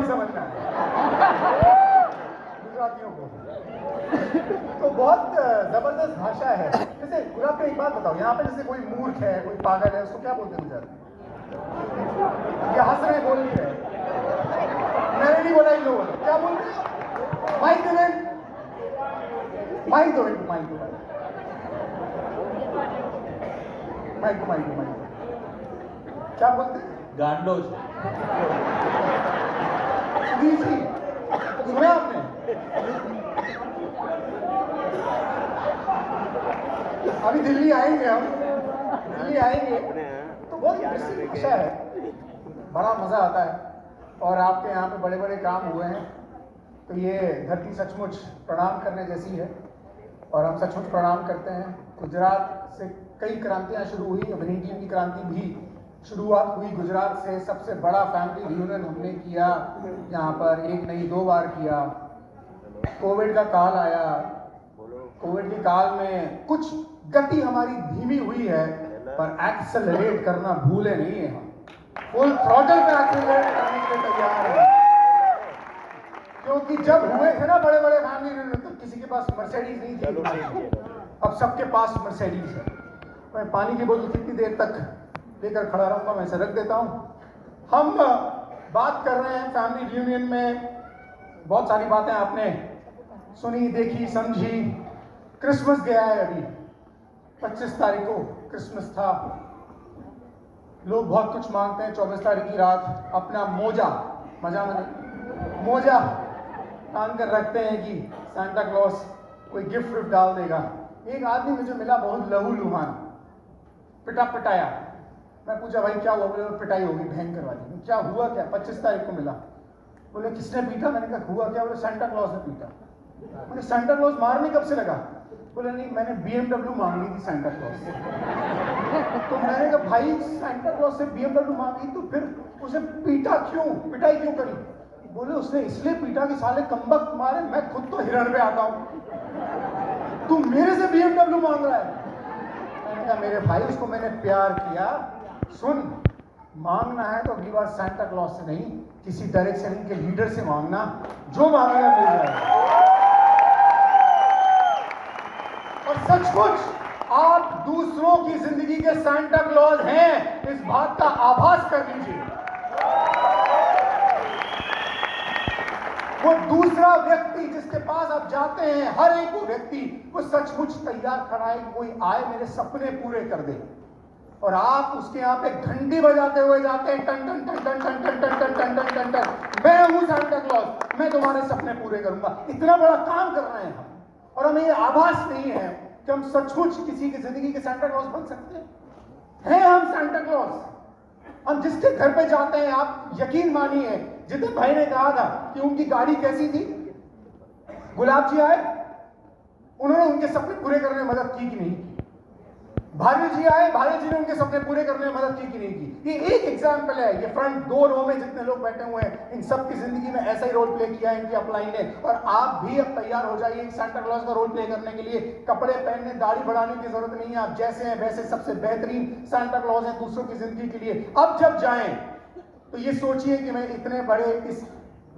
नहीं समझ में आया गुजरातियों को। तो बहुत जबरदस्त भाषा है। जैसे गुलाब पे एक बात बताओ, यहाँ पे जैसे कोई मूर्ख है, कोई पागल है, उसको क्या बोलते हैं गुजराती में? क्या हंस रहे, बोल नहीं रहे? मैंने नहीं बोला, इन लोगों ने क्या बोलते हैं? माइक दो, माइक दो, माइक दो, माइक दो। क्या बोलते हैं? गांडोज। जी जी, सुना आपने? अभी दिल्ली आएंगे हम, दिल्ली आएंगे तो बहुत इंटरेस्टिंग भाषा है, बड़ा मजा आता है। और आपके यहाँ पे बड़े बड़े काम हुए हैं, तो ये धरती सचमुच प्रणाम करने जैसी है और हम सचमुच प्रणाम करते हैं। गुजरात से कई क्रांतियाँ शुरू हुई, अभिनय टीम की क्रांति भी शुरुआत हुई गुजरात से। सबसे बड़ा फैमिली रियूनियन हमने किया यहाँ पर, एक नहीं 2 बार किया। कोविड का काल आया, कोविड के काल में कुछ गति हमारी धीमी हुई है, पर एक्सेलरेट करना भूले नहीं है। हम फुल थ्रॉटल पे एक्सेलरेट करने के लिए तैयार हैं, क्योंकि जब हुए थे ना बड़े बड़े फैमिली रियूनियन तो किसी के पास मर्सिडीज नहीं थी, अब सबके पास मर्सिडीज है। मैं पानी की बोतल कितनी देर तक लेकर खड़ा रहूंगा, मैं इसे रख देता हूं। हम बात कर रहे हैं फैमिली रियूनियन में, बहुत सारी बातें आपने सुनी, देखी, समझी। क्रिसमस गया है, अभी 25 तारीख को क्रिसमस था। लोग बहुत कुछ मांगते हैं 24 तारीख की रात अपना मोजा मोजा टांग कर रखते हैं कि सांता क्लॉज कोई गिफ्ट विफ्ट डाल देगा। एक आदमी मुझे मिला बहुत लहूलुहान, पिटा पिटाया। मैं पूछा भाई क्या हुआ? बोले पिटाई होगी भयंकर वाली। क्या हुआ क्या? 25 तारीख को मिला। बोले किसने पीटा? मैंने कहा हुआ क्या? बोले सांता क्लॉज ने पीटा। मैंने सांता क्लॉज मारने कब से लगा? बोले नहीं, मैंने BMW मांग ली थी सांता क्लॉज से। तो मैंने कहा भाई सांता क्लॉज से BMW मांगी तो फिर उसे पीटा क्यों, पिटाई क्यों करी? बोले उसने इसलिए पीटा कि साले कमबख्त मारे, मैं खुद तो हिरण पे आता हूं, तू मेरे से BMW मांग रहा है। मैंने कहा मेरे भाई उसको मैंने प्यार किया, सुन मांगना है तो अगली बार सांता क्लॉज से नहीं, किसी डायरेक्ट सेलिंग के लीडर से मांगना, जो मांगेगा मिल जाएगा। और सचमुच आप दूसरों की जिंदगी के सांता क्लॉज हैं, इस बात का आभास कर लीजिए। वो दूसरा व्यक्ति जिसके पास आप जाते हैं, हर एक वो व्यक्ति वो सचमुच तैयार खड़ा है, कोई आए मेरे सपने पूरे कर दे। और आप उसके यहाँ पे घंटी बजाते हुए जाते हैं, टन टन टन टन टन टन टन टन टन टन टन, मैं हूं सांता क्लॉज, मैं तुम्हारे सपने पूरे करूंगा। इतना बड़ा काम कर रहे हैं हम, और हमें ये आभास नहीं है कि हम सचमुच किसी की जिंदगी के सांता क्लॉज बन सकते हैं। हम सांता क्लॉज, हम जिसके घर पे जाते हैं, आप यकीन मानिए, जितने भाई ने कहा था कि उनकी गाड़ी कैसी थी, गुलाब जी आए, उन्होंने उनके सपने पूरे करने में मदद की कि नहीं की? भार्य जी आए, भार्य जी ने उनके सपने पूरे करने में मदद की कि नहीं की? ये एक एग्जाम्पल है। ये फ्रंट 2 रो में जितने लोग बैठे हुए हैं, इन सब की जिंदगी में ऐसा ही रोल प्ले किया है इनकी अपलाइन ने। और आप भी अब तैयार हो जाइए सांता क्लॉज का रोल प्ले करने के लिए। कपड़े पहनने, दाढ़ी बढ़ाने की जरूरत नहीं है, आप जैसे हैं वैसे सबसे बेहतरीन सांता क्लॉज है दूसरों की जिंदगी के लिए। अब जब जाएं तो ये सोचिए कि मैं इतने बड़े इस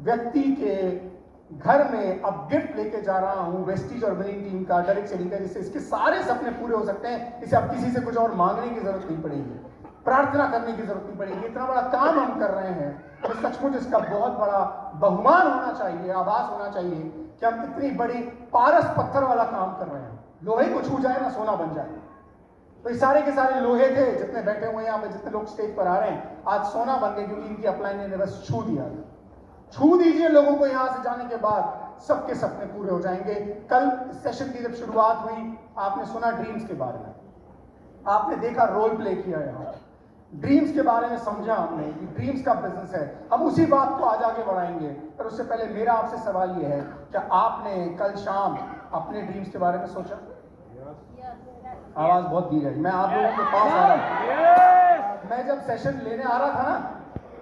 व्यक्ति के घर में अब गिफ्ट लेके जा रहा हूं, वेस्टीज और विनिंग टीम का, डायरेक्ट सेलिंग का, जिससे इसके सारे सपने पूरे हो सकते हैं। इसे अब किसी से कुछ और मांगने की जरूरत नहीं पड़ेगी, प्रार्थना करने की जरूरत नहीं पड़ेगी। इतना बड़ा काम हम कर रहे हैं तो सचमुच इसका बहुत बड़ा बहुमान होना चाहिए, आभास होना चाहिए कि हम इतनी बड़ी पारस पत्थर वाला काम कर रहे हैं। लोहे को छू जाए ना सोना बन जाए। तो ये सारे के सारे लोहे थे जितने बैठे हुए हैं यहाँ पे, जितने लोग स्टेज पर आ रहे हैं, आज सोना बन गए क्योंकि इनकी अपलाइन ने बस छू दिया। छू दीजिए लोगों को, यहां से जाने के बाद सबके सपने पूरे हो जाएंगे। कल सेशन की जब शुरुआत हुई, आपने सुना ड्रीम्स के बारे में, आपने देखा रोल प्ले किया, यहाँ ड्रीम्स के बारे में समझा हमने कि ड्रीम्स का बिजनेस है। हम उसी बात को आज आगे बढ़ाएंगे, पर उससे पहले मेरा आपसे सवाल यह है, क्या आपने कल शाम अपने ड्रीम्स के बारे में सोचा? आवाज बहुत दी गई। मैं आप लोगों के पास आ रहा, मैं जब सेशन लेने आ रहा था ना,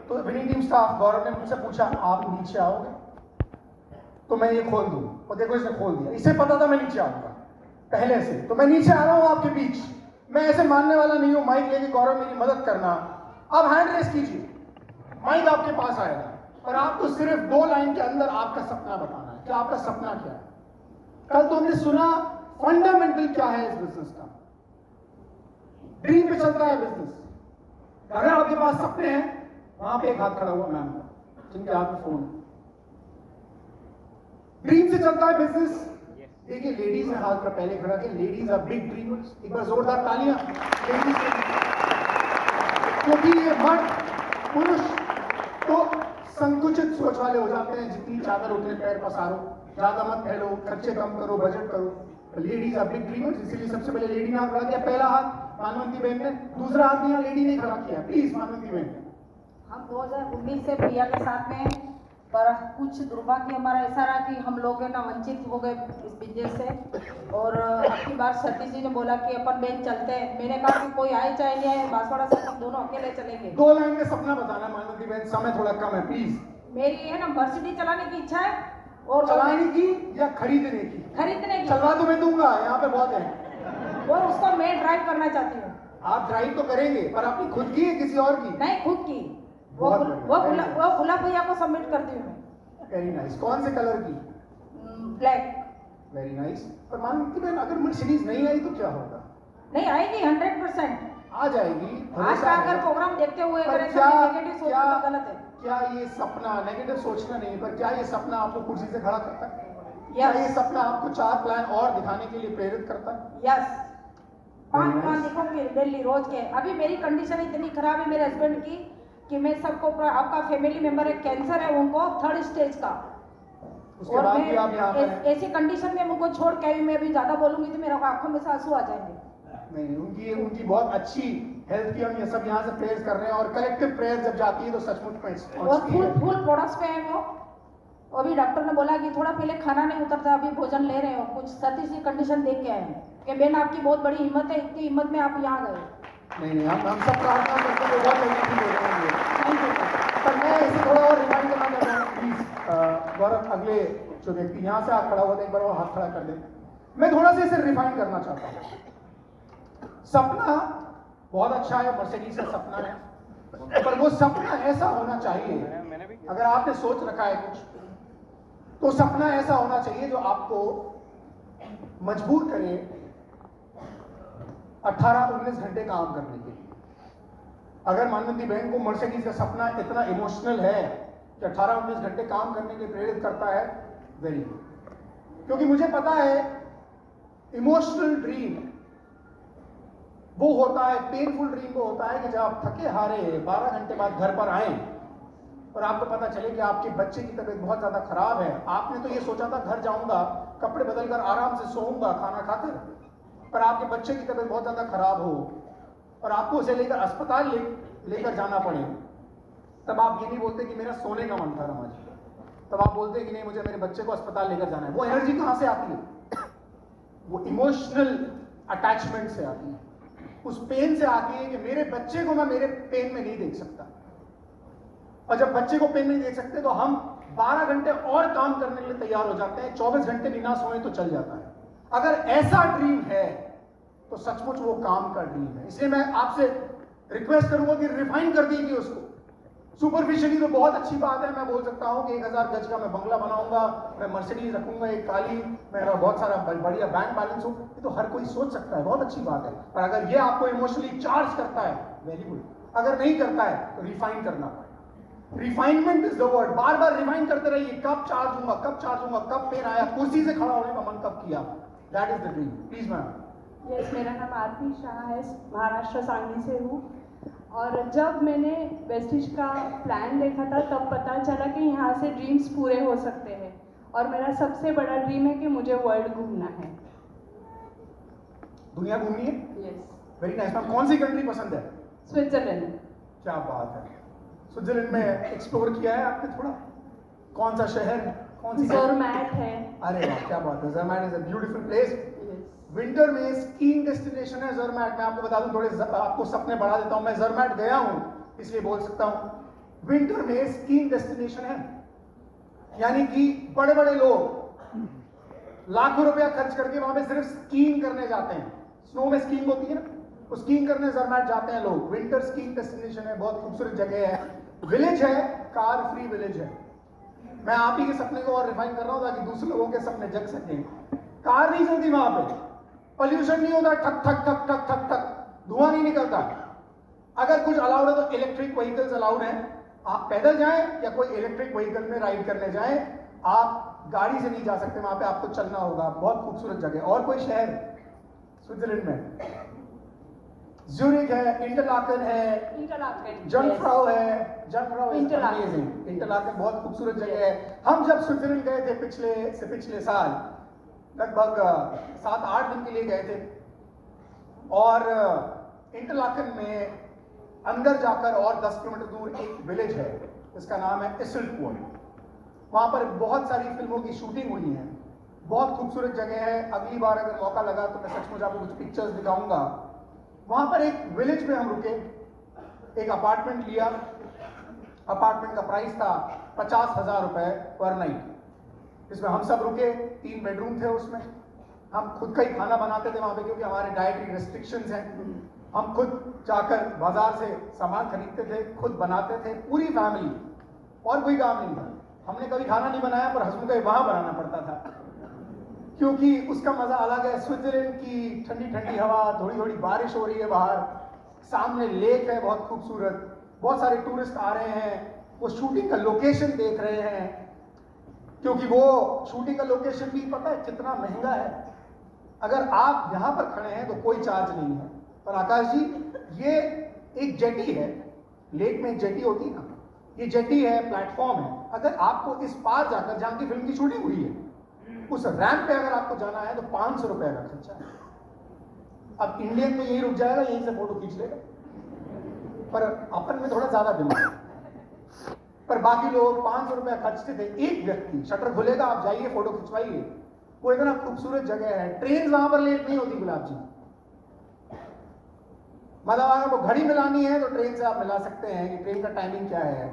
तो विनिंग टीम स्टाफ गौरव ने मुझसे पूछा आप नीचे आओगे? तो मैं ये खोल दूं, और देखो इसने खोल दिया। इसे पता था मैं नीचे आऊंगा पहले से, तो मैं नीचे आ रहा हूं आपके बीच। मैं ऐसे मानने वाला नहीं हूं माइक लेके गौरव मेरी मदद करना। अब हैंड रेस कीजिए, माइक आपके पास आएगा। और आपको सिर्फ 2 लाइन के अंदर आपका सपना बताना है कि आपका सपना क्या है। कल तो हमने सुना फंडामेंटल क्या है इस बिजनेस का। ड्रीम पे चलता है बिजनेस। अगर आपके पास सपने हैं, वहां पे एक हाथ खड़ा हुआ मैम जिनके हाथ में फोन है। ड्रीम से चलता है बिजनेस। देखिए लेडीज ने हाथ पर पहले खड़ा कि लेडीज आर बिग ड्रीमर्स। एक बार जोरदार तालियां लेडीज के लिए। क्योंकि ये मर्द पुरुष तो संकुचित सोच वाले हो जाते हैं, जितनी चादर उतने पैर पसारो, ज्यादा मत फैलो, खर्चे कम करो, बजट करो। लेडीज आर बिग ड्रीमर्स, इसीलिए सबसे पहले लेडी ने हाथ खड़ा किया। पहला हाथ मानवंती बहन ने, दूसरा हाथ यहाँ लेडी ने खड़ा किया। प्लीज मानवंती बहन। हम 2019 से प्रिया के साथ में, पर कुछ दुर्भाग्य हमारा ऐसा रहा कि हम लोग है ना वंचित हो गए इस बिजनेस से। और अगली बार सतीश जी ने बोला कि अपन बेंच चलते हैं। मैंने कहा कि कोई आए चाहे नहीं आए, बांसवाड़ा से हम दोनों अकेले चलेंगे। 2 लाइन में सपना बताना मानवती बहन, समय थोड़ा कम है प्लीज। मेरी है ना मर्सिडीज चलाने की इच्छा है। और चलाने की या खरीदने की? खरीदने की। चलवा तो मैं दूंगा, यहाँ पे बहुत है। और उसको मैं ड्राइव करना चाहती हूँ। आप ड्राइव तो करेंगे, पर अपनी खुद की है किसी और की? नहीं, खुद की। वो गुलाब भैया को सबमिट करती हूँ मैं। Very nice. कौन से कलर की? ब्लैक। Very nice. पर मानवती बहन अगर मर्सिडीज नहीं आई तो क्या होगा? नहीं आएगी, 100% आ जाएगी। आज का अगर प्रोग्राम देखते हुए अगर पर ऐसा नेगेटिव सोचना तो गलत है। क्या ये सपना, नेगेटिव सोचना नहीं, पर क्या ये सपना आपको कुर्सी से खड़ा करता है? क्या ये सपना आपको 4 प्लान और दिखाने के लिए प्रेरित करता है? यस। 5 प्लान दिखाऊंगी डेली रोज के। अभी मेरी कंडीशन इतनी खराब है मेरे हस्बैंड की कि मैं सबको, आपका फैमिली मेंबर है, कैंसर है उनको 3rd स्टेज का। उसके बाद भी आप यहाँ पर हैं। ऐसी कंडीशन में उनको छोड़ के मैं अभी ज्यादा बोलूंगी तो मेरे आंखों में से आंसू आ जाएंगे। नहीं, उनकी बहुत अच्छी हेल्थ की हम ये सब यहाँ से प्रेयर्स कर रहे हैं, और कलेक्टिव प्रेयर जब जाती है तो सचमुच में और फुल प्रोडक्ट्स पे है वो। अभी डॉक्टर ने बोला कि थोड़ा पहले खाना नहीं उतरता, अभी भोजन ले रहे हो। कुछ सतीश की कंडीशन देख के आए हैं कि बहन आपकी बहुत बड़ी हिम्मत है, इतनी हिम्मत में आप यहाँ गए। नहीं, हम सब प्रार्थना करते हैं, बहुत जल्दी ठीक हो जाएंगे। पर मैं इसे थोड़ा और रिमाइंड करना चाहता हूँ प्लीज। गौरव, अगले जो व्यक्ति यहाँ से हाथ खड़ा हुआ था, एक बार वो हाथ खड़ा कर दे। मैं थोड़ा सा इसे रिफाइन करना चाहता हूँ। सपना बहुत अच्छा है, मर्सिडीज का सपना है, पर वो सपना ऐसा होना चाहिए, अगर आपने सोच रखा है कुछ, तो सपना ऐसा होना चाहिए जो आपको मजबूर करे 18-19 घंटे काम करने के लिए। अगर मानवंती बहन को मर्सिडीज का सपना इतना इमोशनल है कि 18-19 घंटे काम करने के लिए प्रेरित करता है, वेरी गुड। क्योंकि मुझे पता है इमोशनल ड्रीम वो होता है, पेनफुल ड्रीम वो होता है कि जब आप थके हारे 12 घंटे बाद घर पर आए और आपको पता चले कि आपके बच्चे की तबीयत बहुत ज्यादा खराब है। आपने तो ये सोचा था घर जाऊंगा, कपड़े बदलकर आराम से सोऊंगा खाना खाकर, पर आपके बच्चे की तबीयत बहुत ज्यादा खराब हो और आपको उसे लेकर अस्पताल लेकर जाना पड़े। तब आप ये नहीं बोलते कि मेरा सोने का मन था रमाज, तब आप बोलते कि नहीं, मुझे मेरे बच्चे को अस्पताल लेकर जाना है। वो एनर्जी कहां से आती है? वो इमोशनल अटैचमेंट से आती है, उस पेन से आती है कि मेरे बच्चे को मैं मेरे पेन में नहीं देख सकता। और जब बच्चे को पेन में नहीं देख सकते तो हम 12 घंटे और काम करने के लिए तैयार हो जाते हैं, 24 घंटे बिना सोए तो चल जाता है। अगर ऐसा ड्रीम है तो सचमुच वो काम का ड्रीम है। इसलिए मैं आपसे रिक्वेस्ट करूंगा कि रिफाइन कर दीजिए उसको। सुपरफिशियली तो बहुत अच्छी बात है, मैं बोल सकता हूं कि 1000 गज का मैं बंगला बनाऊंगा, मैं मर्सिडीज रखूंगा एक काली, मेरा बहुत सारा बढ़िया बैंक बैलेंस हो, ये तो हर कोई सोच सकता है, बहुत अच्छी बात है। पर अगर ये आपको इमोशनली चार्ज करता है, वेरी गुड। अगर नहीं करता है तो रिफाइन करना पड़ेगा। Refinement is the word. Bar bar refine करते रहिए, कब चार्ज होगा, कब चार्ज होगा, कब पेन आया, कुर्सी से खड़ा होने का मन कब किया। That is the dream. Please ma'am. Yes, मेरा नाम आरती शाह है, महाराष्ट्र सांगली से हूँ। और जब मैंने वेस्टिज का प्लान देखा था तब पता चला कि यहाँ से ड्रीम्स पूरे हो सकते हैं। और मेरा सबसे बड़ा ड्रीम है कि मुझे वर्ल्ड घूमना है। दुनिया घूमनी है? यस। Very nice ma'am. कौन सी कंट्री पसंद है? स्विट्जरलैंड। क्या बात है। स्विट्जरलैंड में एक्सप्लोर किया है आपने थोड़ा? कौन सा शहर, कौन सी? ज़रमैट है। अरे वाह, क्या बात है। Zermatt is a beautiful place. Winter में स्कीइंग डेस्टिनेशन है ज़रमैट। मैं आपको बता दूं, थोड़े आपको सपने बढ़ा देता हूं। मैं ज़रमैट गया हूं इसलिए बोल सकता हूं। विंटर में स्कीइंग डेस्टिनेशन है, यानी कि बड़े बड़े लोग लाखों रुपया खर्च करके वहां पे सिर्फ स्कीइंग करने जाते हैं। स्नो में स्कीइंग होती है ना, वो स्कीइंग करने ज़रमैट जाते हैं लोग। विंटर स्कीइंग डेस्टिनेशन है, बहुत खूबसूरत जगह है। विलेज है, कार फ्री विलेज है। मैं आप ही के सपने को और रिफाइन कर रहा हूं ताकि दूसरे लोगों के सपने जग सकें। कार नहीं चलती वहां पे, पॉल्यूशन नहीं होता, ठक ठक ठक ठक ठक ठक, धुआं नहीं निकलता। अगर कुछ अलाउड है तो इलेक्ट्रिक व्हीकल्स अलाउड है। आप पैदल जाएं या कोई इलेक्ट्रिक व्हीकल में राइड करने जाएं, आप गाड़ी से नहीं जा सकते वहां पे, आपको चलना होगा। बहुत खूबसूरत जगह। और कोई शहर स्विट्जरलैंड में? ज्यूरिक है, इंटरलाकन है, इंटरलाकन, जंगफ्राउ है। Jungfrau Interlaken. अमेजिंग। इंटरलाकन बहुत खूबसूरत जगह है। हम जब स्विट्जरलैंड गए थे पिछले साल, लगभग 7-8 दिन के लिए गए थे, और इंटरलाकन में अंदर जाकर और 10 किलोमीटर दूर एक विलेज है, इसका नाम है इसिल्टवुड। वहां पर बहुत सारी फिल्मों की शूटिंग हुई है। बहुत खूबसूरत जगह है। अगली बार अगर मौका लगा तो मैं सचमुच आपको कुछ पिक्चर्स दिखाऊंगा। वहां पर एक विलेज में हम रुके, एक अपार्टमेंट लिया। अपार्टमेंट का प्राइस था 50,000 रुपए पर नाइट। इसमें हम सब रुके, 3 बेडरूम थे उसमें। हम खुद का ही खाना बनाते थे वहां पे, क्योंकि हमारे डाइटरी रेस्ट्रिक्शंस हैं। हम खुद जाकर बाजार से सामान खरीदते थे, खुद बनाते थे, पूरी फैमिली, और कोई काम नहीं था। हमने कभी खाना नहीं बनाया, पर हस्बैंड को वहां बनाना पड़ता था, क्योंकि उसका मजा अलग है। स्विट्जरलैंड की ठंडी ठंडी हवा, थोड़ी थोड़ी बारिश हो रही है बाहर, सामने लेक है बहुत खूबसूरत, बहुत सारे टूरिस्ट आ रहे हैं, वो शूटिंग का लोकेशन देख रहे हैं, क्योंकि वो शूटिंग का लोकेशन भी पता है कितना महंगा है। अगर आप यहां पर खड़े हैं तो कोई चार्ज नहीं है। पर आकाश जी, ये एक जेटी है, लेक में एक जेटी होती है ना, ये जेटी है, प्लेटफॉर्म है। अगर आपको इस पार जाकर, जहां की फिल्म की शूटिंग हुई है, उस रैंप पे अगर आपको जाना है तो 500 रुपए का खर्चा है। अब इंडियन तो यही रुक जाएगा, यहीं से फोटो खींच लेगा, पर अपन में थोड़ा ज्यादा दिमाग है। पर बाकी लोग 500 रुपया खर्चते थे एक व्यक्ति। शटर खुलेगा, आप जाइए, फोटो खिंचवाइए। वो इतना खूबसूरत जगह है। ट्रेन वहां पर लेट नहीं होती गुलाब जी। मतलब अगर आपको घड़ी मिलानी है तो ट्रेन से आप मिला सकते हैं कि ट्रेन का टाइमिंग क्या है।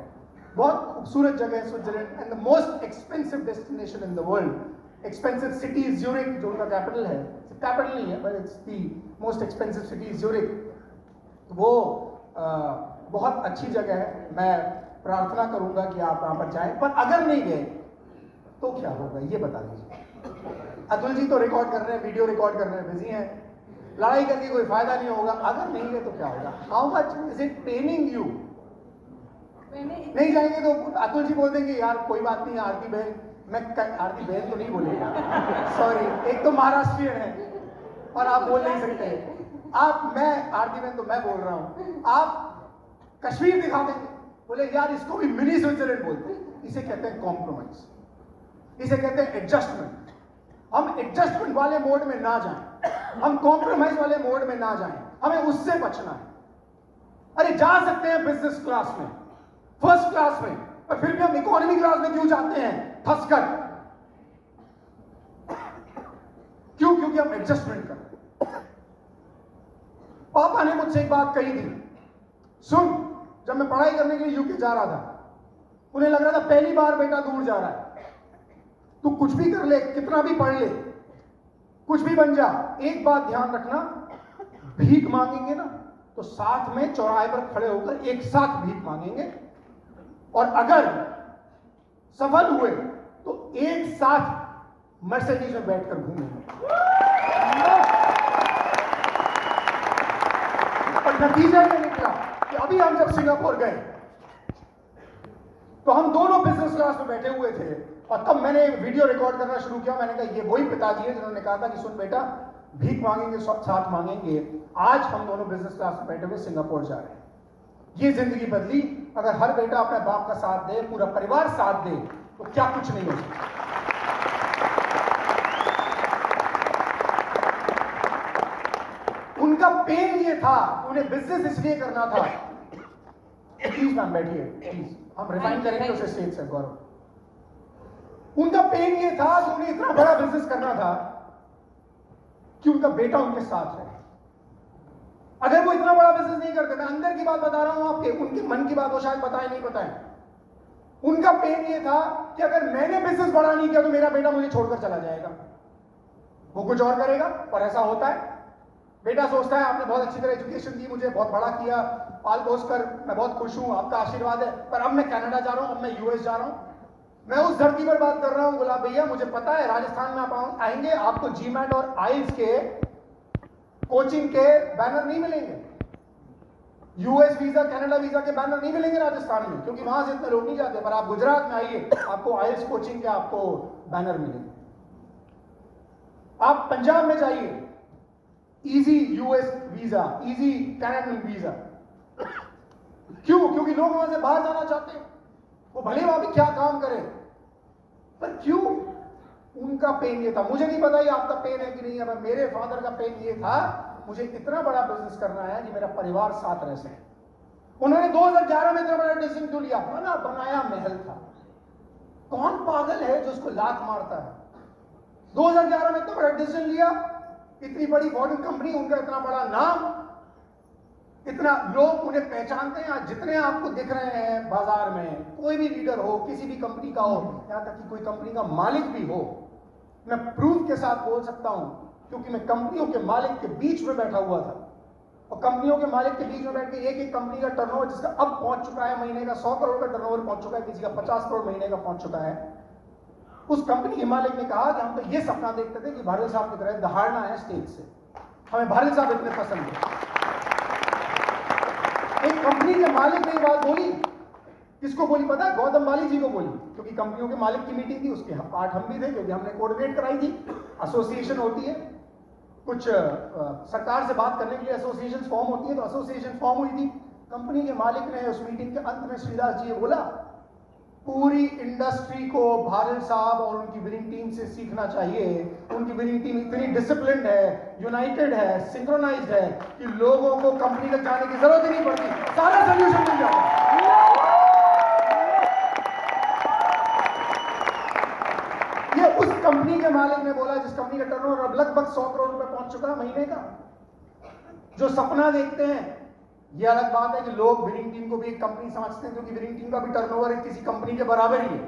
बहुत खूबसूरत जगह है Switzerland, and the most expensive destination in the world. Expensive city is Zurich, जो उनका कैपिटल है। कैपिटल नहीं है, but it's the most expensive city is Zurich. वो बहुत अच्छी जगह है। मैं प्रार्थना करूंगा कि आप वहां पर जाएं, पर अगर नहीं गए तो क्या होगा ये बता दीजिए। अतुल जी तो रिकॉर्ड कर रहे हैं, वीडियो रिकॉर्ड कर रहे हैं, बिजी हैं। लड़ाई करके कोई फायदा नहीं होगा। अगर नहीं गए तो क्या होगा? How much is it paining you? नहीं जाएंगे तो अतुल जी बोल देंगे यार कोई बात नहीं, आरती बहन, मैं आरती बहन तो नहीं बोलेगा, सॉरी, एक तो महाराष्ट्रियन है और आप बोल नहीं सकते। मैं आरती बहन तो मैं बोल रहा हूं, आप कश्मीर दिखा देंगे, बोले यार इसको भी मिनी स्विट्जरलैंड बोलते हैं। इसे कहते हैं कॉम्प्रोमाइज, इसे कहते हैं एडजस्टमेंट। हम एडजस्टमेंट वाले मोड में ना जाएं, हम कॉम्प्रोमाइज वाले मोड में ना जाएं, हमें उससे बचना है। अरे जा सकते हैं बिजनेस क्लास में, फर्स्ट क्लास में, पर फिर भी हम इकोनॉमी क्लास में क्यों जाते हैं फंसकर? क्यों? क्योंकि हम एडजस्टमेंट कर रहे हैं। पापा ने मुझसे एक बात कही थी, सुन, जब मैं पढ़ाई करने के लिए यूके जा रहा था, उन्हें लग रहा था पहली बार बेटा दूर जा रहा है, तू कुछ भी कर ले, कितना भी पढ़ ले, कुछ भी बन जा, एक बात ध्यान रखना, भीख मांगेंगे ना तो साथ में चौराहे पर खड़े होकर एक साथ भीख मांगेंगे, और अगर सफल हुए तो एक साथ मर्सिडीज में बैठकर घूमेंगे। और नतीजा ये निकला कि अभी हम जब सिंगापुर गए तो हम दोनों बिजनेस क्लास में बैठे हुए थे, और तब मैंने वीडियो रिकॉर्ड करना शुरू किया। मैंने कहा ये वही पिताजी है जिन्होंने कहा था कि सुन बेटा, भीख मांगेंगे साथ मांगेंगे। आज हम दोनों बिजनेस क्लास में बैठे हुए सिंगापुर जा रहे हैं। ये जिंदगी बदली। अगर हर बेटा अपने बाप का साथ दे, पूरा परिवार साथ दे, तो क्या कुछ नहीं हो सकता। उनका पेन ये था, उन्हें बिजनेस इसलिए करना था। प्लीज मैम बैठिए, प्लीज, हम रिमाइंड करेंगे उसे स्टेज से। गौरव, उनका पेन ये था कि उन्हें इतना बड़ा बिजनेस करना था कि उनका बेटा उनके साथ है। अगर वो इतना बड़ा बिजनेस नहीं करते, मैं अंदर की बात बता रहा हूं आपके, उनके मन की बात वो शायद बताए नहीं बताए। उनका पेन ये था कि अगर मैंने बिजनेस बड़ा नहीं किया तो मेरा बेटा मुझे छोड़कर चला जाएगा, वो कुछ और करेगा। और ऐसा होता है, बेटा सोचता है आपने बहुत अच्छी तरह एजुकेशन दी मुझे, बहुत बड़ा किया, पाल पोस कर, मैं बहुत खुश हूं, आपका आशीर्वाद है, पर अब मैं कनाडा जा रहा हूं, अब मैं यूएस जा रहा हूं। मैं उस धरती पर बात कर रहा हूं गुलाब भैया, मुझे पता है राजस्थान में आप आएंगे आपको जीमैट और आइल्स के कोचिंग के बैनर नहीं मिलेंगे, यूएस वीजा कनाडा वीजा के बैनर नहीं मिलेंगे राजस्थान में, क्योंकि वहां से इतने लोग नहीं जाते। पर आप गुजरात में आइए, आपको आइल्स कोचिंग के आपको बैनर मिलेंगे। आप पंजाब में जाइए, easy US visa, easy Canadian visa. क्यों? क्योंकि लोग वहां से बाहर जाना चाहते हैं, वो भले वहां भी क्या काम करें, पर क्यों? उनका पेन ये था। मुझे नहीं पता ये आपका पेन है कि नहीं है, मेरे फादर का पेन ये था, मुझे इतना बड़ा बिजनेस करना है कि मेरा परिवार साथ रह सके। उन्होंने 2011 में इतना बड़ा डिसीजन क्यों लिया? बना बनाया महल था। कौन पागल है जो उसको लात मारता है? 2011 में इतना बड़ा डिसीजन लिया, इतनी बड़ी फॉरेन कंपनी, उनका इतना बड़ा नाम, इतना लोग उन्हें पहचानते हैं। आज जितने आपको दिख रहे हैं बाजार में, कोई भी लीडर हो, किसी भी कंपनी का हो, यहां तक कि कोई कंपनी का मालिक भी हो, मैं प्रूफ के साथ बोल सकता हूं, क्योंकि मैं कंपनियों के मालिक के बीच में बैठा हुआ था। और कंपनियों के मालिक के बीच में बैठ के एक कंपनी का टर्नओवर जिसका अब पहुंच चुका है महीने का 100 करोड़ का टर्नओवर पहुंच चुका है, किसी का 50 करोड़ महीने का पहुंच चुका है, उस कंपनी के मालिक ने कहा कि हम तो ये सपना देखते थे कि भारत साहब की तरह दहाड़ना है स्टेज से, हमें भारत साहब इतने पसंद है। एक कंपनी के मालिक ने ये बात बोली, किसको बोली पता है? गौतम बाली जी को बोली, क्योंकि कंपनियों के मालिक की मीटिंग थी, उसके पार्ट हम भी थे, क्योंकि हमने कोऑर्डिनेट कराई थी। एसोसिएशन होती है, कुछ सरकार से बात करने के लिए एसोसिएशन फॉर्म होती है, तो एसोसिएशन फॉर्म हुई थी। कंपनी के मालिक ने उस मीटिंग के अंत में श्रीदास जी ने बोला, पूरी इंडस्ट्री को भारत साहब और उनकी विनिंग टीम से सीखना चाहिए। उनकी विनिंग टीम इतनी डिसिप्लिन्ड है, यूनाइटेड है, सिंक्रोनाइज्ड है कि लोगों को कंपनी तक जाने की जरूरत ही नहीं पड़ती, सारा सोल्यूशन मिल जाता है। ये उस कंपनी के मालिक ने बोला, जिस कंपनी का टर्नओवर अब लगभग 100 करोड़ रुपए पहुंच चुका है महीने का। जो सपना देखते हैं, ये अलग बात है कि लोग विनिंग टीम को भी एक कंपनी समझते हैं, क्योंकि विनिंग टीम का भी टर्नओवर किसी कंपनी के बराबर ही है।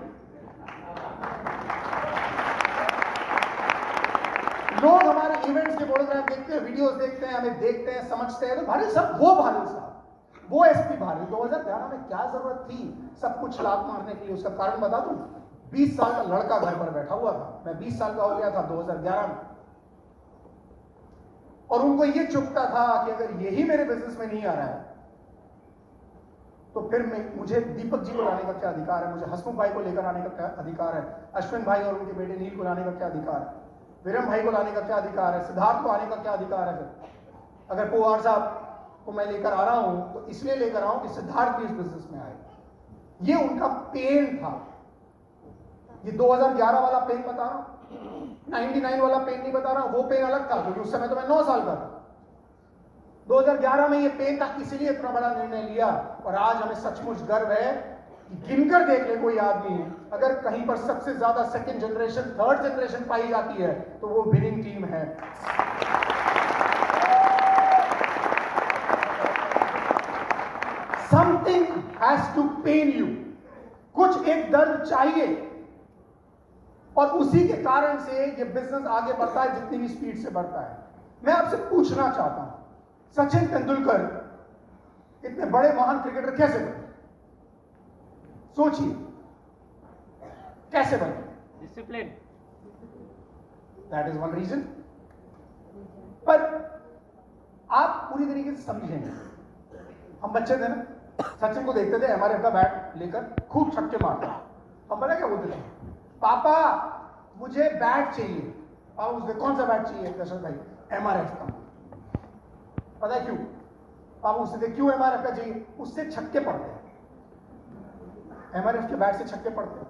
लोग हमारे इवेंट्स के फोटोग्राफ देखते हैं, वीडियोस देखते हैं, हमें देखते हैं, समझते हैं, तो भारी साहब, वो एसपी भारी 2011 में क्या जरूरत थी सब कुछ लात मारने के लिए? उसका कारण बता दूं, 20 साल का लड़का घर पर बैठा हुआ था, मैं 20 साल का हो गया था 2011 में, और उनको ये चुभता था कि अगर यही मेरे बिजनेस में नहीं आ रहा है तो फिर मुझे दीपक जी को लाने का क्या अधिकार है, मुझे हसमुख भाई को लेकर आने का क्या अधिकार है, अश्विन भाई और उनके बेटे नील को लाने का क्या अधिकार है, विरम भाई को लाने का क्या अधिकार है, सिद्धार्थ को आने का क्या अधिकार है? फिर अगर पवार साहब को मैं लेकर आ रहा हूं तो इसलिए लेकर आ रहा हूं कि सिद्धार्थ भी इस बिजनेस में आए। ये उनका पेन था। ये 2011 वाला पेन बता रहा हूं, 99 वाला पेन नहीं बता रहा, वो पेन अलग था, क्योंकि उस समय तो मैं 9 साल का था। 2011 में ये पेन था, इसीलिए इतना बड़ा निर्णय लिया। और आज हमें सचमुच गर्व है कि गिनकर देख ले कोई आदमी, अगर कहीं पर सबसे ज्यादा सेकंड जनरेशन, थर्ड जनरेशन पाई जाती है तो वो विनिंग टीम है। Something has to pain you, कुछ एक दर्द चाहिए, और उसी के कारण से ये बिजनेस आगे बढ़ता है जितनी भी स्पीड से बढ़ता है। मैं आपसे पूछना चाहता हूं, सचिन तेंदुलकर इतने बड़े महान क्रिकेटर कैसे बने? सोचिए, कैसे बने? Discipline, that is one reason. पर आप पूरी तरीके से समझेंगे, हम बच्चे थे ना, सचिन को देखते थे एमआरएफ का बैट लेकर खूब छक्के मारता, हम पता क्या बोलते थे? पापा मुझे बैट चाहिए। और उसने कौन सा बैट चाहिए? दशरथ भाई, एमआरएफ का। पता है क्यों? आप उससे क्यों एमआरएफ का चाहिए? उससे छक्के पड़ते हैं, एमआरएफ के बैट से छक्के पड़ते हैं।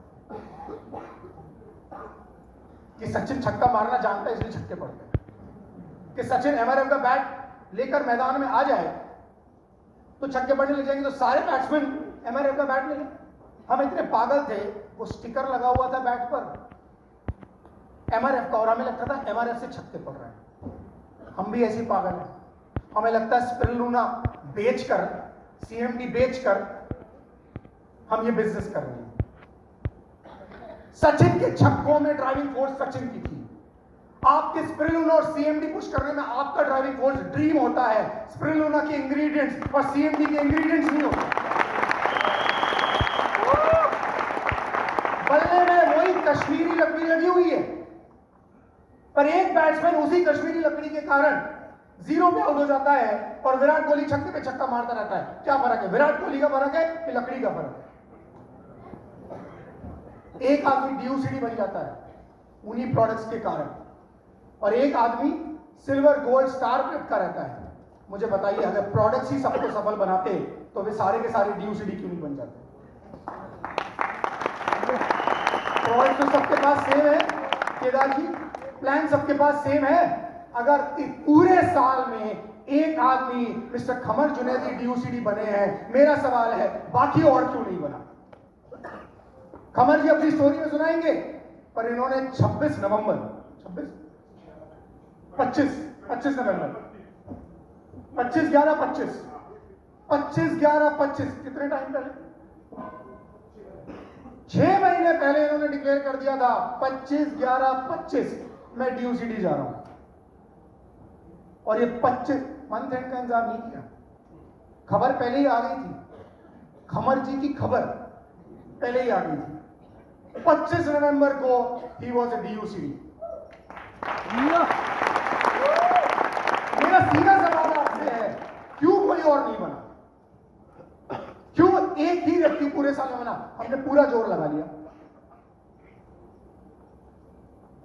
कि सचिन छक्का मारना जानता है इसलिए छक्के पड़ते हैं। कि सचिन एमआरएफ का बैट लेकर मैदान में आ जाए तो छक्के पड़ने लग जाएंगे, तो सारे बैट्समैन एमआरएफ का बैट ले लें। हम इतने पागल थे, वो स्टिकर लगा हुआ था बैट पर एमआरएफ का, और हमें लगता था एमआरएफ से छक्के पड़ रहे हैं। हम भी ऐसे पागल हैं, हमें लगता है स्पिरुलिना बेचकर, सीएमडी बेचकर हम ये बिजनेस कर रहे हैं। सचिन के छक्कों में ड्राइविंग फोर्स सचिन की थी। आपके स्पिरुलिना और सीएमडी पुश करने में आपका ड्राइविंग फोर्स ड्रीम होता है, स्पिरुलिना के इंग्रेडिएंट्स और सीएमडी के इंग्रेडिएंट्स नहीं होते। बल्ले कश्मीरी लकड़ी लगी हुई है, पर एक बैट्समैन उसी कश्मीरी लकड़ी के कारण 0 पे आउट हो जाता है और विराट कोहली छक्के पे छक्का मारता रहता है। क्या फर्क है? विराट कोहली का फर्क है कि लकड़ी का फर्क है? एक आदमी DUCD बन जाता है उन्हीं प्रोडक्ट्स के कारण, और एक आदमी सिल्वर गोल्ड स्टार प्लेट का रहता है। मुझे बताइए, अगर प्रोडक्ट्स ही सबको सफल बनाते तो वे सारे के सारे DUCD क्यों नहीं बन जाते? प्रोडक्ट तो सबके पास सेम है केदार जी, प्लान सबके पास सेम है। अगर पूरे साल में एक आदमी मिस्टर खमर जुनैदी DUCD बने हैं, मेरा सवाल है बाकी और क्यों नहीं बना? खमर जी अपनी स्टोरी में सुनाएंगे, पर इन्होंने 26 नवंबर 25 नवंबर 25/11/25 कितने टाइम पहले? 6 महीने पहले इन्होंने डिक्लेयर कर दिया था 25/11/25 मैं DUCD जा रहा हूं, और ये 25 मंथ एंड का इंतजार नहीं किया। खबर पहले ही आ गई थी, खमर जी की खबर पहले ही आ गई थी। 25 नवंबर को ही वॉज ए DUCD। मेरा सीधा सवाल आपसे है, क्यों कोई और नहीं बना? क्यों एक ही व्यक्ति पूरे साल में बना? हमने पूरा जोर लगा लिया।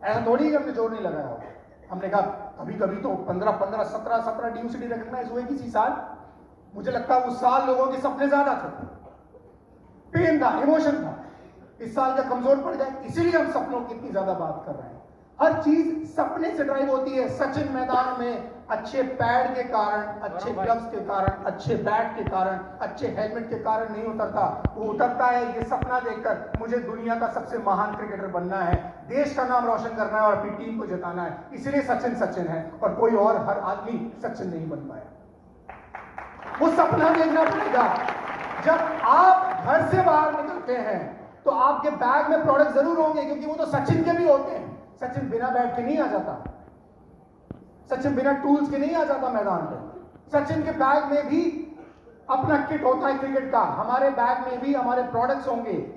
ऐसा थोड़ी कि हमने जोर नहीं लगाया हो। हमने कहा कभी कभी तो 15 17 DUCD रिकॉग्नाइज हुए किसी साल। मुझे लगता है उस साल लोगों के सपने ज्यादा थे, पेन था, इमोशन था। इस साल का कमजोर पड़ जाए, इसीलिए हम सपनों की इतनी ज्यादा बात कर रहे हैं। हर चीज सपने से ड्राइव होती है। सचिन मैदान में अच्छे पैड के कारण, अच्छे ग्लव्स के कारण, अच्छे बैट के कारण, अच्छे हेलमेट के कारण नहीं उतरता। वो उतरता है ये सपना देखकर, मुझे दुनिया का सबसे महान क्रिकेटर बनना है, देश का नाम रोशन करना है और अपनी टीम को जिताना है। इसलिए सचिन सचिन है, और कोई और हर आदमी सचिन नहीं बन पाया। वो सपना देखना पड़ेगा। जब आप घर से बाहर निकलते हैं तो आपके बैग में प्रोडक्ट जरूर होंगे, क्योंकि वो तो सचिन के भी होते हैं। सचिन बिना बैट के नहीं आ जाता, सचिन बिना टूल्स के नहीं आ जाता मैदान पे। सचिन के बैग में भी अपना किट होता है क्रिकेट का, हमारे बैग में भी हमारे प्रोडक्ट्स होंगे,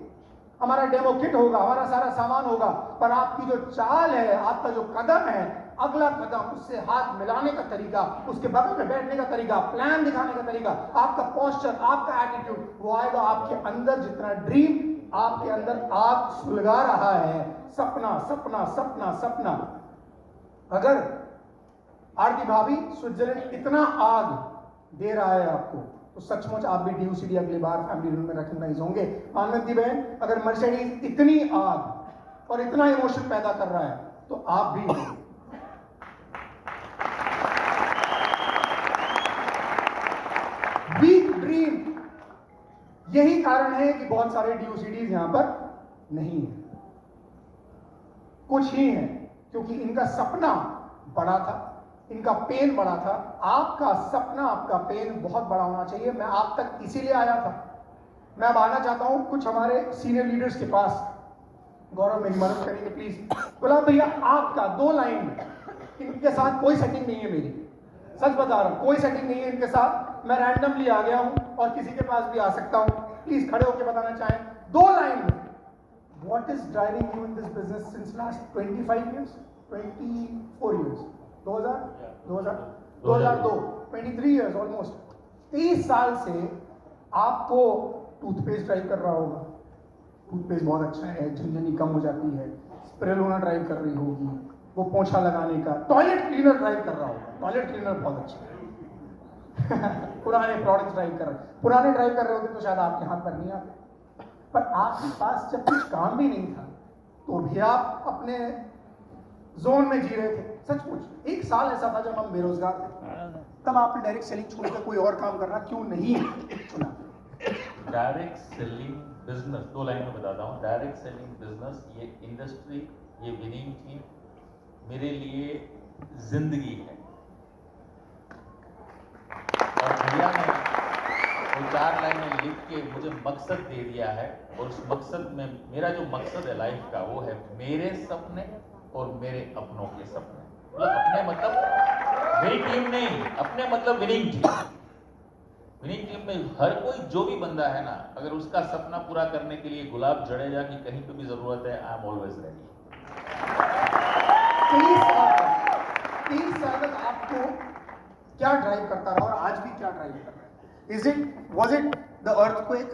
हमारा डेमो किट होगा, हमारा सारा सामान होगा। पर आपकी जो चाल है, आपका जो कदम है, अगला कदम, उससे हाथ मिलाने का तरीका, उसके बगल में बैठने का तरीका, प्लान दिखाने का तरीका, आपका पोस्चर, आपका एटीट्यूड, वो आएगा आपके अंदर। जितना ड्रीम आपके अंदर आग सुलगा रहा है, सपना सपना सपना सपना। अगर आरती भाभी स्विट्जरलैंड इतना आग दे रहा है आपको, तो सचमुच आप भी DUCD अगली बार फैमिली रूम में रिकॉग्नाइज होंगे। मानवती बहन, अगर मर्सिडीज इतनी आग और इतना इमोशन पैदा कर रहा है, तो आप भी होंगे। वीक ड्रीम, यही कारण है कि बहुत सारे DUCDs यहां पर नहीं है। कुछ ही हैं, क्योंकि इनका सपना बड़ा था, इनका पेन बड़ा था। आपका सपना, आपका पेन बहुत बड़ा होना चाहिए। मैं आप तक इसीलिए आया था। मैं अब आना चाहता हूं कुछ हमारे सीनियर लीडर्स के पास। गौरव, मेरी मदद करेंगे प्लीज। गुलाम भैया, आपका 2 लाइन में। इनके साथ कोई सेटिंग नहीं है मेरी, सच बता रहा हूं, कोई सेटिंग नहीं है इनके साथ। मैं रैंडमली आ गया हूं और किसी के पास भी आ सकता हूं। प्लीज खड़े होकर बताना चाहें 2 लाइन में, what is driving you in this business since last 25 years, 24 years, 2002, 23 years almost. 30 साल से आपको टूथपेस्ट ड्राइव कर रहा होगा, टूथपेस्ट बहुत अच्छा है, झुनझुनी कम हो जाती है। स्प्रेलोना ड्राइव कर रही होगी, वो पोछा लगाने का। टॉयलेट क्लीनर ड्राइव कर रहा होगा, टॉयलेट क्लीनर बहुत अच्छा है। पुराने प्रोडक्ट्स ड्राइव कर रहे, पुराने ड्राइव कर रहे होते तो शायद आपके हाथ पर नहीं आते। पर आपके पास जब कुछ काम भी नहीं था, तो भी आप अपने जोन में जी रहे थे। सचमुच 1 साल ऐसा था जब हम बेरोजगार थे, तब आपने डायरेक्ट सेलिंग छोड़कर कोई और काम करना क्यों नहीं चुना? डायरेक्ट सेलिंग बिजनेस, 2 लाइन में बताता हूँ। डायरेक्ट सेलिंग बिजनेस, ये इंडस्ट्री, ये विनिंग टीम मेरे लिए जिंदगी है। और भैया ने वो 4 लाइनें लिख के मुझे मकसद दे दिया है, और उस मकसद में, मेरा जो मकसद है लाइफ का, वो है मेरे सपने और मेरे अपनों के सपने। मतलब अपने मतलब मेरी टीम नहीं, अपने मतलब विनिंग टीम। विनिंग टीम में हर कोई जो भी बंदा है ना, अगर उसका सपना पूरा करने के लिए गुलाब जडेजा की कहीं पे भी जरूरत है, आई एम ऑलवेज रेडी। 23 साल तक आपको क्या ड्राइव करता रहा और आज भी क्या ड्राइव कर रहा है? Was it the earthquake?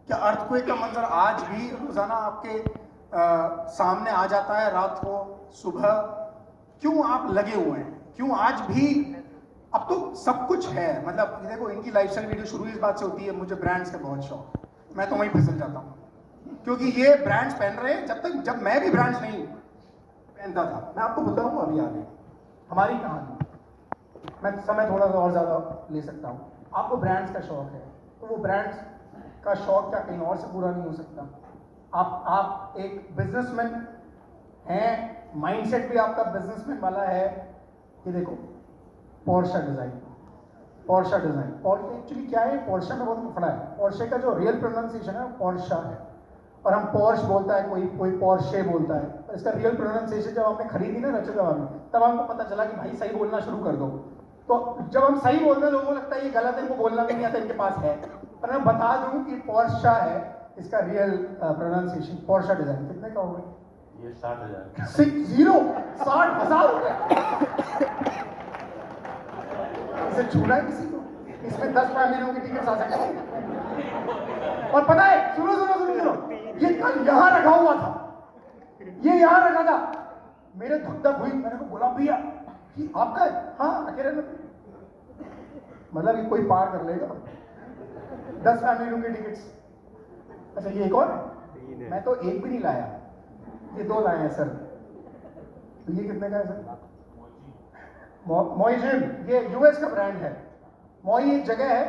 क्या अर्थक्वेक का मंजर आज भी रोजाना आपके सामने आ जाता है, रात को सुबह? क्यों आप लगे हुए हैं? क्यों आज भी? अब तो सब कुछ है, मतलब ये देखो, इनकी लाइफस्टाइल वीडियो शुरू इस बात से होती है, मुझे ब्रांड्स का बहुत शौक, मैं तो वहीं फिसल जाता हूँ, क्योंकि ये ब्रांड्स पहन रहे हैं जब मैं भी ब्रांड्स नहीं पहनता था। मैं आपको बताऊँ अभी आगे हमारी कहानी, मैं समय थोड़ा सा और ज़्यादा ले सकता हूँ। आपको ब्रांड्स का शौक है तो वो ब्रांड्स का शौक क्या कहीं और से पूरा नहीं हो सकता? आप एक बिजनेसमैन हैं, माइंडसेट भी आपका बिजनेसमैन वाला है। ये देखो पोर्शा डिज़ाइन, एक्चुअली क्या है? पोर्शा में बहुत फड़ा है। पोर्शे का जो रियल प्रोनाउंसिएशन है पोर्शा है, और हम पोर्श बोलता है, कोई पोर्शे बोलता है। और इसका रियल प्रोनाउंसिएशन जब हमने खरीदी ना रचो जवाब में, तब हमको पता चला कि भाई सही बोलना शुरू कर दो। तो जब हम सही बोलते हैं लोगों को लगता है ये गलत है, इनको बोलना भी नहीं आता, इनके पास है। पर मैं बता दूं कि पोर्शा है इसका रियल प्रोनाउंसिएशन। पोर्शा डिज़ाइन कितने का होगा? ये 60,000। 60,000 हो गया। इसे छूना है किसी को? इसमें 10 फैमिलियों की टिकट आ सकती है। और पता है, सुनो, ये कल यहाँ रखा हुआ था, ये यहाँ रखा था, मेरे धक धक हुई। मैंने को बोला भैया कि आपका है? हाँ, अकेले में। मतलब ये कोई पार कर लेगा 10 फैमिलियों की टिकट्स। अच्छा, ये एक और है? मैं तो एक भी नहीं लाया, ये 2 लाए हैं सर। तो ये कितने का है सर? मोइजिम, ये यूएस का ब्रांड है। मोई एक जगह है,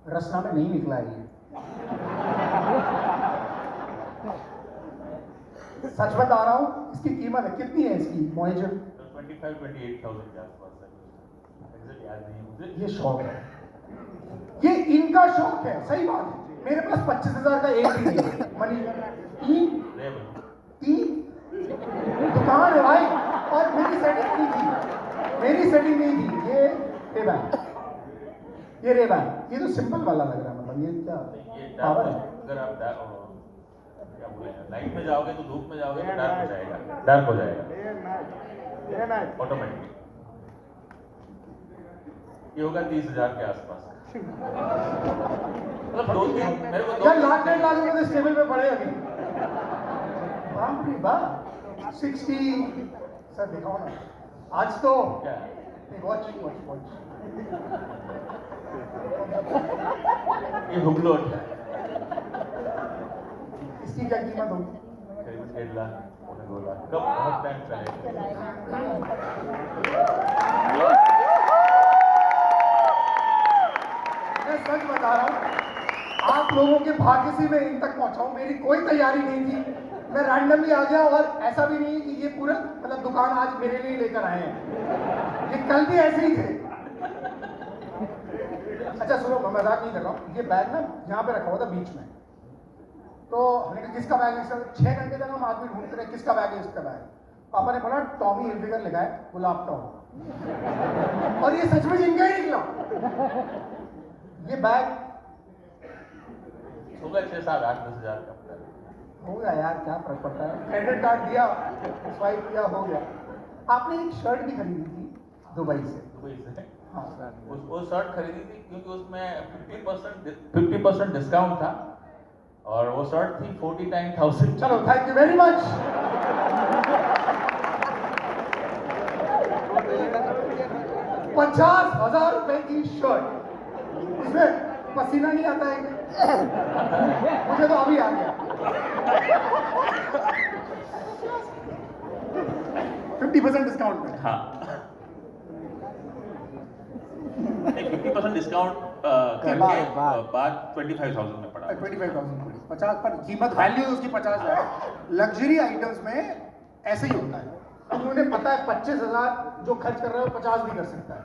रसना में नहीं निकला है ये। सच बता रहा हूं, इसकी कीमत है कितनी है इसकी? मोइजिम 25-28,000 के आसपास है। एग्जैक्ट याद नहीं मुझे। ये शौक है, ये इनका शौक है, सही बात है। मेरे पास 25,000 का एक भी नहीं है। मनी तीन दुकान है भाई, और मेरी सेटिंग नहीं थी। ये रेबैन, ये तो सिंपल वाला लग रहा है। मतलब ये क्या पावर है? अगर आप क्या बोले, नाइट में जाओगे तो धूप में जाओगे तो डार्क हो जाएगा ऑटोमेटिकली। ये होगा 30,000 के आसपास। मतलब 2-3 मेरे को यार लाख 1.5 लाख रुपए तो टेबल पे पड़े अभी। बाप रे बाप, 60 सर दिखाओ ना आज तो। क्या वॉच ये हुबलोट है, इसकी क्या कीमत होगी? करीबन 1.5 लाख 2 लाख। कब बहुत टाइम पहले। मैं सच बता रहा हूँ, आप लोगों के भाग्य से मैं इन तक पहुंचा हूं। मेरी कोई तैयारी नहीं थी, मैं रैंडमली आ गया। और ऐसा भी नहीं कि ये पूरा मतलब दुकान आज मेरे लिए लेकर आए हैं, ये कल भी ऐसे ही थे। अच्छा सुनो, मैं मजाक नहीं कर रहा हूँ। ये बैग ना यहाँ पे रखा हुआ था बीच में, तो हमने कहा किसका बैग है? 6 घंटे तक हम आदमी ढूंढते रहे किसका बैग है, इसका बैग। पापा ने बोला टॉमी हिलफिगर लिखा है, बोला आपका हो। और ये सच में इनका ही निकला। ये बैग होगा 6-7-8-10,000 का। हो गया यार, क्या फर्क पड़ता है? क्रेडिट कार्ड दिया, स्वाइप किया, हो गया। आपने एक शर्ट भी खरीदी थी दुबई से। हाँ, वो शर्ट खरीदी थी क्योंकि उसमें 50% डिस्काउंट था, और वो शर्ट थी 49,000। चलो थैंक यू वेरी मच। 50,000 रुपए की शर्ट, इसमें पसीना नहीं आता है क्या? मुझे तो अभी आ गया। 50% डिस्काउंट में। हाँ, 50% डिस्काउंट करके बाद 25,000 में पड़ा। 25,000 50 पर कीमत वैल्यू उसकी 50 है। लग्जरी आइटम्स में ऐसे ही होता है, उन्हें पता है 25,000 जो खर्च कर रहे हो 50 भी कर सकता है।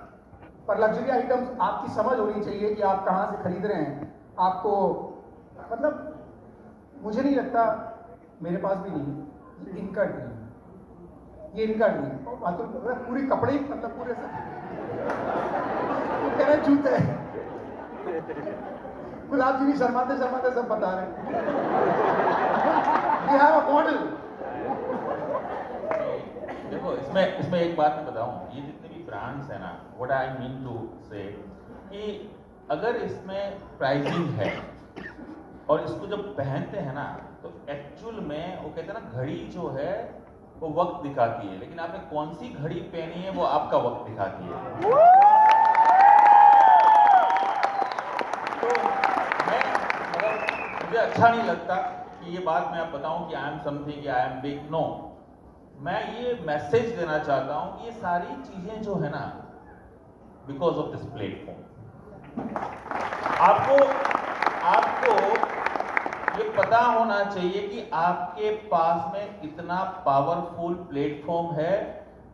पर लग्जरी आइटम्स आपकी समझ होनी चाहिए कि आप कहाँ से खरीद रहे हैं। आपको मतलब मुझे नहीं लगता, मेरे पास भी नहीं, ये इनका ड्रीम है, ये इनका ड्रीम। पूरी कपड़े मतलब पूरे से कह रहे जूते। गुलाब जी भी शर्माते शर्माते सब बता रहे हैं। We have a model। देखो इसमें एक बात मैं बताऊं, ये जितने भी ब्रांड्स है ना, व्हाट आई मीन टू से कि अगर इसमें प्राइसिंग है और इसको जब पहनते हैं ना तो एक्चुअल में वो कहते हैं ना घड़ी जो है वो वक्त दिखाती है, लेकिन आपने कौन सी घड़ी पहनी है वो आपका वक्त दिखाती है। तो मुझे अच्छा नहीं लगता कि ये बात मैं आप बताऊं कि I am something, I am big. No, मैं ये मैसेज देना चाहता हूं कि ये सारी चीजें जो है ना बिकॉज ऑफ दिस प्लेटफॉर्म। आपको ये पता होना चाहिए कि आपके पास में इतना पावरफुल प्लेटफॉर्म है।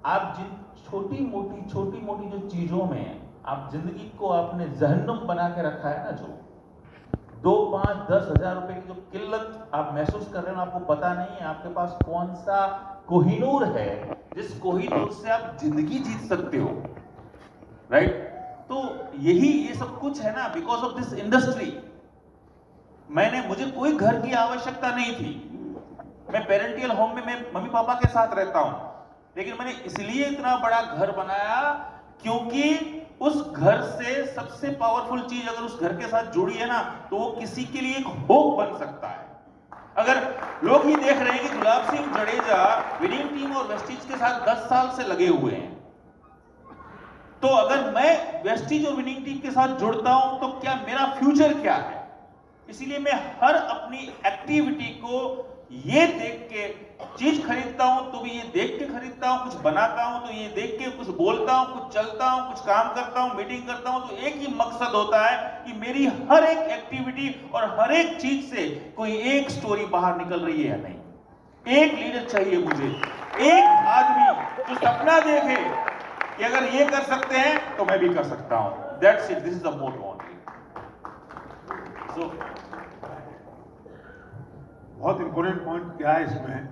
आप जिन छोटी मोटी जो चीजों में आप जिंदगी को आपने जहन्नुम बना के रखा है ना, जो 2, 5, 10 हजार रुपए की जो किल्लत आप महसूस कर रहे हो, आपको पता नहीं है आपके पास कौन सा कोहिनूर है जिस कोहिनूर से आप जिंदगी जीत सकते हो, राइट? तो यही ये सब कुछ है ना बिकॉज ऑफ दिस इंडस्ट्री। मुझे कोई घर की आवश्यकता नहीं थी। मैं पेरेंटियल होम में मैं मम्मी पापा के साथ रहता हूं, लेकिन मैंने इसलिए इतना बड़ा घर बनाया क्योंकि उस घर से सबसे पावरफुल चीज अगर उस घर के साथ जुड़ी है ना तो वो किसी के लिए एक होप बन सकता है। अगर लोग ये देख रहे हैं कि गुलाब सिंह जडेजा विनिंग टीम और वेस्टिज के साथ 10 साल से लगे हुए हैं, तो अगर मैं वेस्टिज और विनिंग टीम के साथ जुड़ता हूं तो क्या मेरा फ्यूचर क्या है? इसीलिए मैं हर अपनी एक्टिविटी को ये देख के चीज खरीदता हूं तो भी ये देख के खरीदता हूं, कुछ बनाता हूं तो ये देख के, कुछ बोलता हूं, कुछ चलता हूं, कुछ काम करता हूं, मीटिंग करता हूं, तो एक ही मकसद होता है कि मेरी हर एक एक्टिविटी और हर एक चीज से कोई एक स्टोरी बाहर निकल रही है या नहीं। एक लीडर चाहिए मुझे, एक आदमी जो सपना देखे कि अगर ये कर सकते हैं तो मैं भी कर सकता हूं। That's it, this is the motto only. So बहुत इंपॉर्टेंट पॉइंट क्या है इसमें,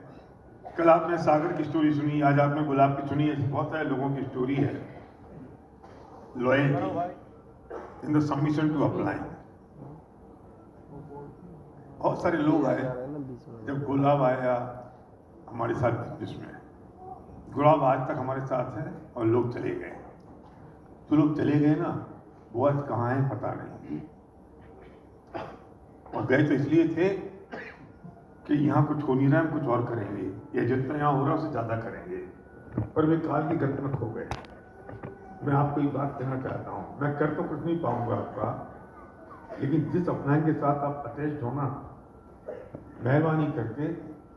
कल आपने सागर की स्टोरी सुनी, आज आपने गुलाब की सुनी, ऐसी बहुत सारे लोगों की स्टोरी है। Loyalty in the submission to apply. बहुत सारे लोग आए जब गुलाब आया हमारे साथ बिजनेस में। गुलाब आज तक हमारे साथ है और लोग चले गए। जो लोग चले गए ना वो आज कहाँ हैं पता नहीं, और गए तो इसलिए थे कि यहाँ कुछ हो नहीं रहा है, हम कुछ और करेंगे, या जितना यहाँ हो रहा है उससे ज़्यादा करेंगे, पर वे काल की गर्दन में खो गए। मैं आपको एक बात कहना चाहता हूँ, मैं कर तो कुछ नहीं पाऊंगा आपका, लेकिन जिस अपलाइन के साथ आप अटैच हो ना, मेहरबानी करके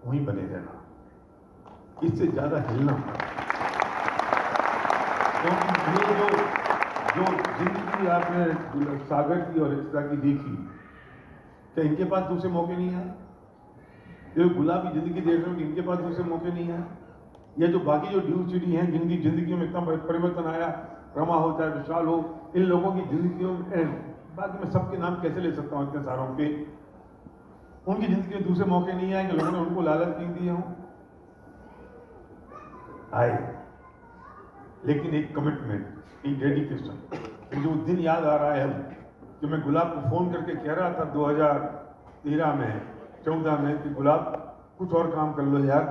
वहीं बने रहना, इससे ज़्यादा हिलना मत। क्योंकि ये जो जिंदगी आपने सागर की और रिश्ता की देखी, क्या इनके पास दूसरे मौके नहीं आए? जो गुलाबी जिंदगी देख रहे हो इनके पास दूसरे मौके नहीं है? या जो बाकी जो ड्यू सिटी हैं जिनकी जिंदगी में इतना परिवर्तन आया, रमा हो चाहे विशाल हो, इन लोगों की जिंदगियों में, बाकी मैं सबके नाम कैसे ले सकता हूँ इतने सारों के, उनकी जिंदगी में दूसरे मौके नहीं आए कि लोगों ने उनको लालच नहीं दिए हों? आए, लेकिन एक कमिटमेट, एक डेडिकेशन। जो दिन याद आ रहा है जो मैं गुलाब को फोन करके कह रहा था 2013 में 14 में कि गुलाब कुछ और काम कर लो यार,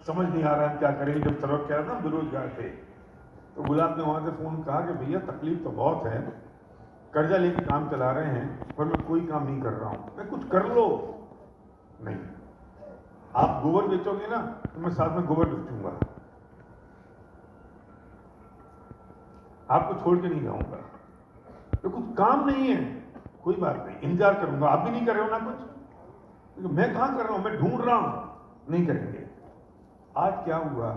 समझ नहीं आ रहा है क्या करेंगे। जब सर्वक कह रहा था बेरोजगार थे, तो गुलाब ने वहाँ से फ़ोन कहा कि भैया तकलीफ तो बहुत है, कर्जा लेके काम चला रहे हैं, पर मैं कोई काम नहीं कर रहा हूँ, मैं कुछ कर लो। नहीं, आप गोबर बेचोगे ना तो मैं साथ में गोबर बेचूंगा, आपको छोड़ के नहीं जाऊंगा। तो कुछ काम नहीं है, कोई बात नहीं, इंतजार करूंगा। आप भी नहीं कर रहे हो ना कुछ, मैं कहां कर रहा हूं, मैं ढूंढ रहा हूं, नहीं करेंगे। आज क्या हुआ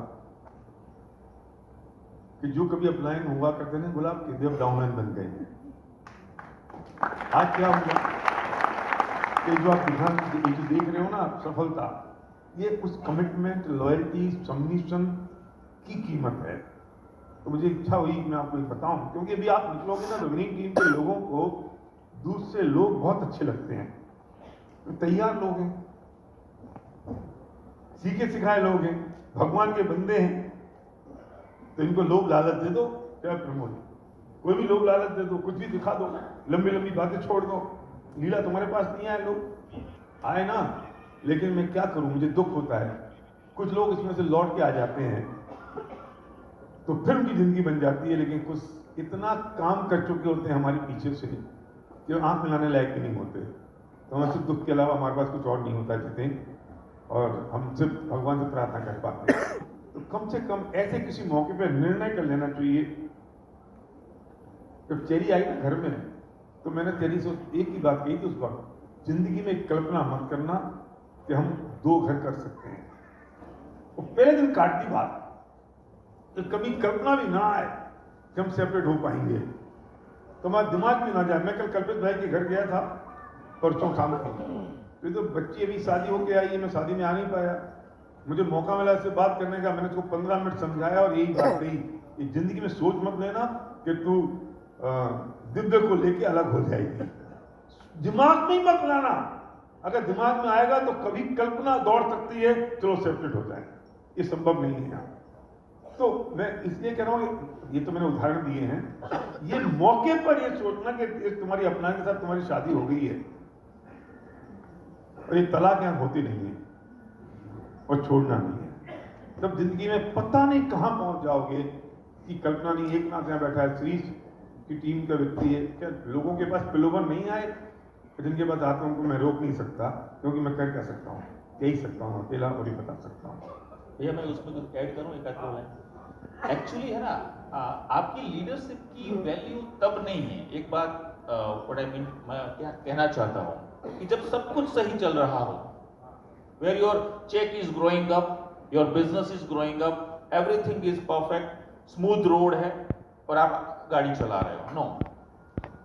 कि जो कभी अपलाइन हुआ करते ना गुलाब के, देव डाउनलाइन बन गए हैं। आज क्या हुआ कि जो आप देख रहे हो ना सफलता, ये उस कमिटमेंट, लॉयल्टी, सबमिशन की कीमत है। तो मुझे इच्छा हुई मैं आपको बताऊं, क्योंकि अभी आप निकलोगे ना तो विनिंग टीम के लोगों को दूसरे लोग बहुत अच्छे लगते हैं, तो तैयार लोग हैं, सीखे सिखाए लोग हैं, भगवान के बंदे हैं, तो इनको लोग लालच दे दो क्या प्रमोद, कोई भी लोग लालच दे दो, कुछ भी दिखा दो, लंबी लंबी बातें छोड़ दो। लीला तुम्हारे पास नहीं आए, लोग आए ना, लेकिन मैं क्या करूं, मुझे दुख होता है। कुछ लोग इसमें से लौट के आ जाते हैं तो फिर उनकी जिंदगी बन जाती है, लेकिन कुछ इतना काम कर चुके होते हैं हमारे पीछे से कि आंख मिलाने लायक भी नहीं होते। तो हमें सिर्फ दुख के अलावा हमारे पास कुछ और नहीं होता जितेंद्र, और हम सिर्फ भगवान से प्रार्थना कर पाते हैं। तो कम से कम ऐसे किसी मौके पर निर्णय कर लेना चाहिए। जब चेरी आई ना घर में, तो मैंने चेरी से एक ही बात कही थी उस वक्त, जिंदगी में कल्पना मत करना कि हम 2 घर कर सकते हैं। वो पहले दिन काट दी बात, तो कभी कल्पना भी ना आए कि हम सेपरेट हो पाएंगे, तो हमारा दिमाग भी ना जाए। मैं कल कल्पित भाई के घर गया था परसों शाम को, तो बच्ची अभी शादी होके आई है, मैं शादी में आ नहीं पाया, मुझे मौका मिला इससे बात करने का। मैंने उसको 15 मिनट समझाया और यही बात कही, ये जिंदगी में सोच मत लेना कि तू दिव्य को लेके अलग हो जाएगी, दिमाग में ही मत लाना। अगर दिमाग में आएगा तो कभी कल्पना दौड़ सकती है चलो सेपरेट हो जाए, ये संभव नहीं है। तो मैं इसलिए कह रहा हूं, ये तो मैंने उदाहरण दिए हैं, ये मौके पर ये सोचना कि तुम्हारी अपना के साथ तुम्हारी शादी हो गई है और ये तलाक यहां होती नहीं है और छोड़ना नहीं है, तब जिंदगी में पता नहीं कहां पहुंच जाओगे कि कल्पना नहीं। एक नाथ यहां बैठा है, सीरीज की टीम का व्यक्ति है, क्या लोगों के पास प्रलोभन नहीं आए? जिनके पास आता हूं उनको मैं रोक नहीं सकता, क्योंकि मैं कर क्या सकता हूं, कह ही सकता हूं अकेला, और ही बता सकता हूं। भैया मैं उसमें कुछ ऐड करूं, एक आध लाइन। एक्चुअली है ना, आपकी लीडरशिप की वैल्यू तब नहीं है। एक बात व्हाट आई मीन, मैं क्या कहना चाहता हूं कि जब सब कुछ सही चल रहा हो, where your check is growing up, your business is growing up, everything is perfect, smooth road है और आप गाड़ी चला रहे हो, नो,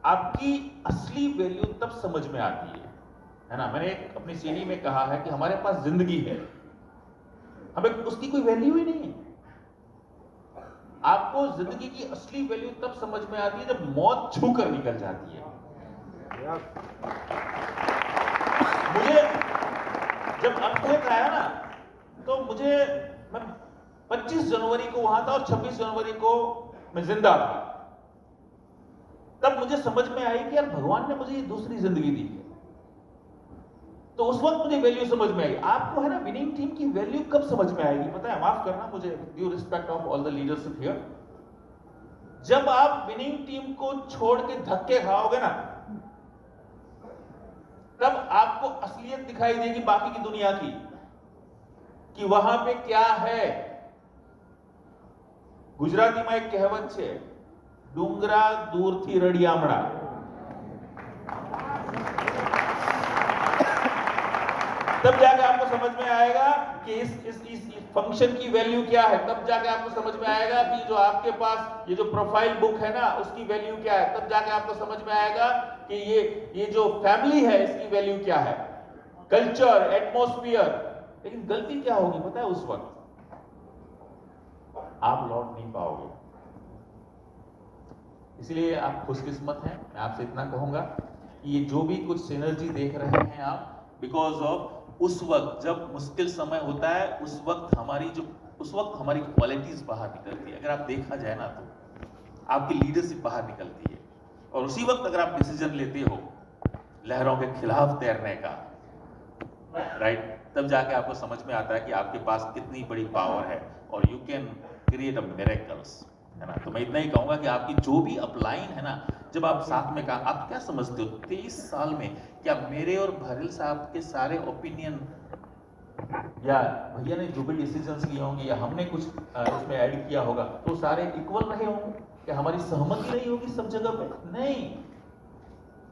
आपकी असली वैल्यू तब समझ में आती है ना। मैंने अपनी सीढ़ी में कहा है कि हमारे पास जिंदगी है, हमें उसकी कोई वैल्यू ही नहीं है। आपको जिंदगी की असली वैल्यू तब समझ में आती है जब मौत छू कर निकल जाती है। मुझे जब अर्थक्वेक आया ना, तो मैं 25 जनवरी को वहां था और 26 जनवरी को मैं जिंदा था। तब मुझे समझ में आई कि यार भगवान ने मुझे ये दूसरी जिंदगी दी है। तो उस वक्त मुझे वैल्यू समझ में आई। आपको है ना विनिंग टीम की वैल्यू कब समझ में आएगी पता है? माफ करना मुझे, due respect of all the leadership here, जब आप विनिंग टीम को छोड़ के धक्के खाओगे ना, तब आपको असलियत दिखाई देगी बाकी की दुनिया की, कि वहां पे क्या है। गुजराती में एक कहावत है, डूंगरा दूर थी रड़ियामड़ा। तब जाके आपको समझ में आएगा कि इस फंक्शन की वैल्यू क्या है। तब जाके आपको समझ में आएगा कि जो आपके पास ये जो प्रोफाइल बुक है ना, उसकी वैल्यू क्या है। तब जाके आपको समझ में आएगा कि ये जो फैमिली है इसकी वैल्यू क्या है, कल्चर, एटमॉस्फियर। लेकिन गलती क्या होगी पता है? उस वक्त आप लौट नहीं पाओगे। इसलिए आप खुशकिस्मत हैं। मैं आपसे इतना कहूंगा कि ये जो भी कुछ सिनर्जी देख रहे हैं आप, बिकॉज ऑफ उस वक्त जब मुश्किल समय होता है, उस वक्त हमारी क्वालिटीज बाहर निकलती है। अगर आप देखा जाए ना तो आपकी लीडरशिप बाहर निकलती है, और उसी वक्त अगर आप डिसीजन लेते हो लहरों के खिलाफ तैरने का, राइट, तब जाके आपको समझ में आता है कि आपके पास कितनी बड़ी पावर है और you can create a miracles, है ना। तो मैं इतना ही कहूंगा कि आपकी जो भी अपलाइन है ना, जब आप साथ में कहा, आप क्या समझते हो 23 साल में क्या मेरे और भरिल साहब के सारे ओपिनियन, या भैया ने जो भी डिसीजंस लिए होंगे, या हमने कुछ इसमें ऐड किया होगा, तो सारे इक्वल रहे होंगे? क्या हमारी सहमति नहीं होगी सब जगह पे? नहीं,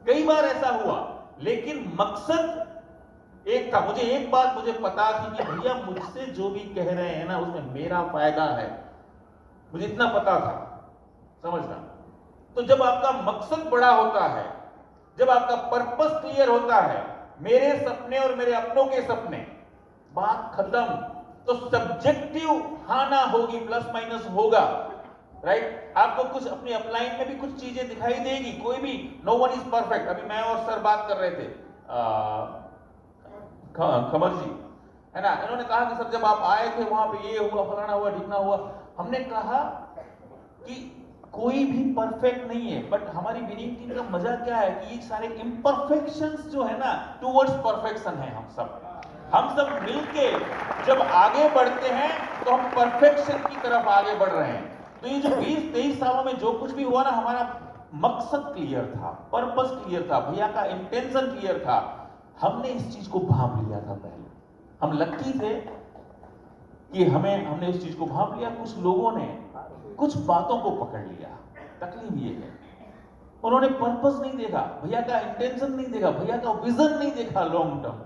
कई बार ऐसा हुआ, लेकिन मकसद एक था। मुझे एक बात मुझे पता थी कि भैया मुझसे जो भी कह रहे हैं ना, उसमें मेरा फायदा है, मुझे इतना पता था, समझना। तो जब आपका मकसद बड़ा होता है, जब आपका पर्पस क्लियर होता है, मेरे सपने और मेरे अपनों के सपने, बात खत्म। तो सब्जेक्टिव हाँ ना होगी, प्लस माइनस होगा, राइट। आपको कुछ अपनी अपलाइन में भी कुछ चीजें दिखाई देगी, कोई भी, नो वन इज परफेक्ट। अभी मैं और सर बात कर रहे थे, खबर जी, है ना, इन्होंने कहा कि सर जब आप आए थे वहां पे ये हुआ, फलाना हुआ, ढिकना हुआ। हमने कहा कि कोई भी परफेक्ट नहीं है, बट हमारी विनिंग टीम का मजा क्या है कि ये सारे इम्परफेक्शंस जो है ना टुवर्ड्स परफेक्शन है। हम सब मिलके जब आगे बढ़ते हैं तो हम परफेक्शन की तरफ आगे बढ़ रहे हैं। तो ये जो 20-23 सालों में जो कुछ भी हुआ ना, हमारा मकसद क्लियर था, पर्पस क्लियर था, भैया का इंटेंशन क्लियर था। हमने इस चीज को भांप लिया था पहले। हम लकी थे कि हमने उस चीज को भांप लिया। कुछ लोगों ने कुछ बातों को पकड़ लिया। तकलीफ ये है, उन्होंने पर्पस नहीं देखा, भैया का इंटेंशन नहीं देखा, भैया का विजन नहीं देखा लॉन्ग टर्म।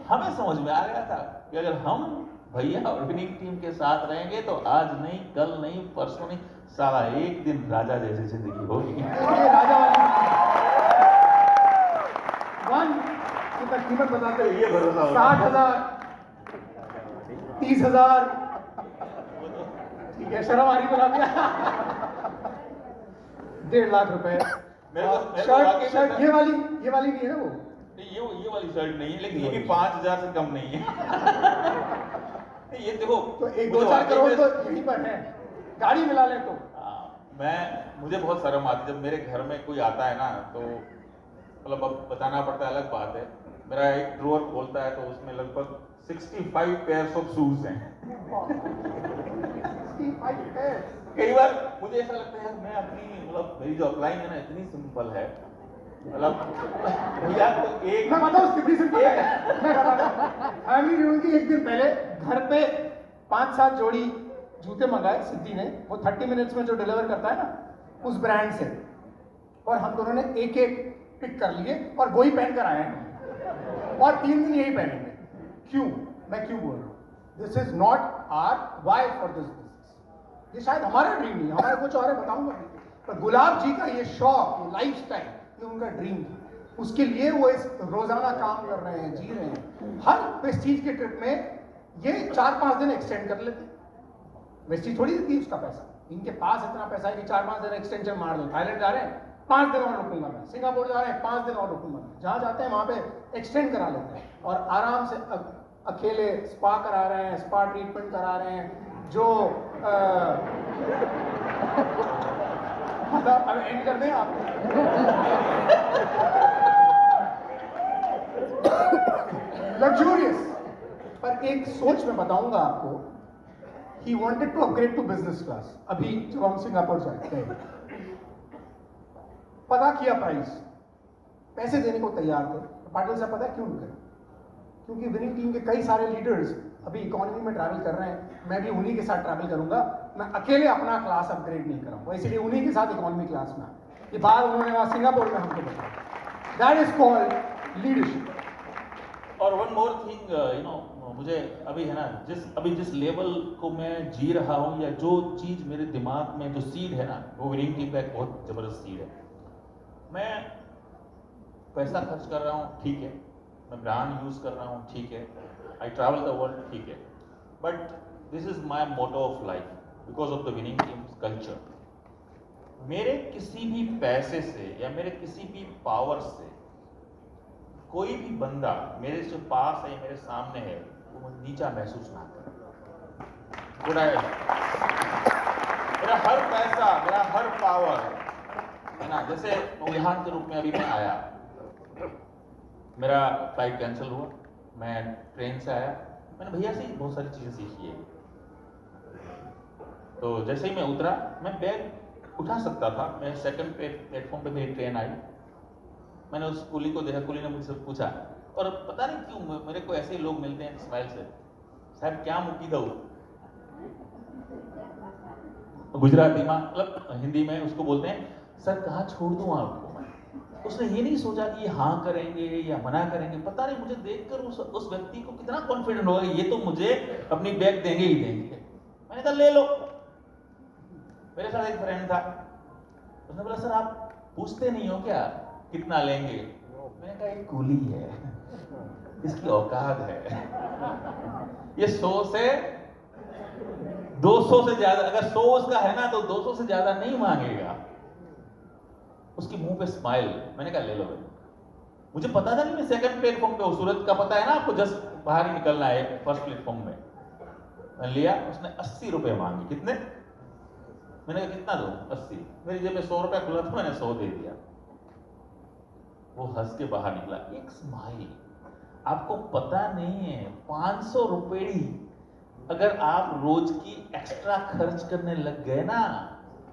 हमें समझ में आ गया था कि अगर हम भैया और विनिंग टीम के साथ रहेंगे तो आज नहीं, कल नहीं, परसों नहीं, साला एक दिन राजा जैसी जिंदगी होगी। ये राजा वाली कीमत बताते हैं, ये भरोसा 60,000, 30,000, ठीक है, शर्म आ रही बना दिया। 1.5 लाख रुपए। मेरे को वाकई में शर्ट ये वाली नहीं है ना वो? नहीं, ये वाली शर्ट नहीं है, लेकिन ये भी 5,000 से कम नहीं है। ये देखो, तो 1-2-4 करोड़ तो यहीं पर है, गाड़ी मिला ले तो। मुझे बहुत शर्म आती है जब मेरे घर में कोई आता है ना, तो मतलब अब बताना पड़ता है, अलग बात है। मेरा एक ड्रॉअर खोलता है तो उसमें लगभग 65 पेयर्स ऑफ शूज हैं। 65 पेयर। कई बार मुझे ऐसा लगता है यार, मैं अपनी मतलब मेरी जो अपलाइन है ना इतनी सिंपल है, मतलब भैया तो एक मैं बताऊं कितनी सिंपल है। मैं बताता फैमिली रियूनियन की एक दिन पहले घर पे 5-7 जोड़ी जूते मंगाए सिद्धि ने, वो 30 मिनट्स में जो डिलीवर करता है ना उस ब्रांड से, और हम दोनों ने एक पिक कर लिए और वही पहन कर आए हैं और 3 दिन यही पहनेंगे। क्यों? मैं क्यों बोल रहा हूँ? This is not R Y for this business. ये शायद हमारा ड्रीम नहीं, हमारा कुछ और है, बताऊंगा। पर गुलाब जी का ये शौक, ये लाइफस्टाइल, ये उनका ड्रीम था। उसके लिए वो इस रोजाना काम कर रहे हैं, जी रहे हैं। हर वेस्टीज के ट्रिप में ये 4-5 दिन एक्सटेंड कर लेते। वेस्टीज थोड़ी देती उसका पैसा, इनके पास इतना पैसा है कि 4-5 दिन एक्सटेंशन मार दो। थाईलैंड जा रहे हैं 5 दिन और रुकूंगा मैं, सिंगापुर जा रहे हैं 5 दिन और रुकूंगा मैं, जहां जाते हैं वहां पे एक्सटेंड करा लेते हैं और आराम से अकेले स्पा करा रहे हैं, स्पा ट्रीटमेंट करा रहे हैं। जो अब एंड कर दें आप। लग्जूरियस। पर एक सोच मैं बताऊंगा आपको, he wanted to upgrade to business class. अभी जब हम सिंगापुर जाते हैं, पता किया प्राइस, पैसे देने को तैयार थे। पाटिल साहब पता है क्यों करे? क्योंकि विनिंग टीम के कई सारे लीडर्स अभी इकोनॉमी में ट्रैवल कर रहे हैं। मैं भी उन्हीं के साथ ट्रैवल करूंगा, मैं अकेले अपना क्लास अपग्रेड नहीं कराऊंगा, इसलिए उन्हीं के साथ इकोनॉमी क्लास में। ये बात उन्होंने वहां सिंगापुर में हमको बताया। That is called leadership. और one more thing, you know, मुझे अभी है ना, जिस लेवल को मैं जी रहा हूँ, या जो चीज मेरे दिमाग में जो सीड है ना, वो विनिंग टीम का एक बहुत जबरदस्त सीड है। मैं पैसा खर्च कर रहा हूँ, ठीक है, मैं ब्रांड यूज कर रहा हूँ, ठीक है, आई ट्रैवल द वर्ल्ड, ठीक है, but this is my motto of life because of the winning teams culture. मेरे किसी भी पैसे से या मेरे किसी भी पावर से कोई भी बंदा मेरे से पास है, मेरे सामने है, वो नीचा महसूस ना करे। मेरा हर पैसा, मेरा हर पावर है ना, जैसे उदाहरण के रूप में अभी मैं आया, मेरा फ्लाइट कैंसिल हुआ, मैं ट्रेन से आया, मैंने भैया से बहुत सारी चीजें सीखी है। तो जैसे ही मैं उतरा, मैं बैग उठा सकता था, मैं सेकंड प्लेटफॉर्म पे मेरी ट्रेन आई, मैंने उस कुली को देखा, कुली ने मुझसे पूछा, और पता नहीं क्यों मेरे को ऐसे लोग मिलते हैं स्माइल से, साहब क्या मुक्की दो, गुजराती में, मतलब हिंदी में उसको बोलते हैं, सर कहाँ छोड़ दूं आपको। उसने ये नहीं सोचा कि ये हाँ करेंगे या मना करेंगे, पता नहीं मुझे देखकर उस व्यक्ति को कितना कॉन्फिडेंट होगा, ये तो मुझे अपनी बैग देंगे ही देंगे। मैंने कहा ले लो। मेरे साथ एक फ्रेंड था, उसने बोला सर आप पूछते नहीं हो क्या कितना लेंगे? मैंने कहा एक कूली है, इसकी औकात है, ये 100 से 200 से ज्यादा, अगर 100 उसका है ना तो 200 से ज्यादा नहीं मांगेगा। उसके मुंह पे स्माइल। मैंने कहा ले लो भाई। मुझे पता था नहीं, मैं सेकंड प्लेटफॉर्म पे हूँ, सूरत का पता है ना आपको, जस्ट बाहर ही निकलना है फर्स्ट प्लेटफॉर्म में। मैं लिया, उसने 80 रुपए मांगे। कितने? मैंने कहा कितना दूं? 80। मेरी जेब में 100 रुपया खुला था, मैंने 100 दे दिया। वो हंस के बाहर निकला, एक स्माइल। आपको पता नहीं है 500 रुपए अगर आप रोज की एक्स्ट्रा खर्च करने लग गए ना,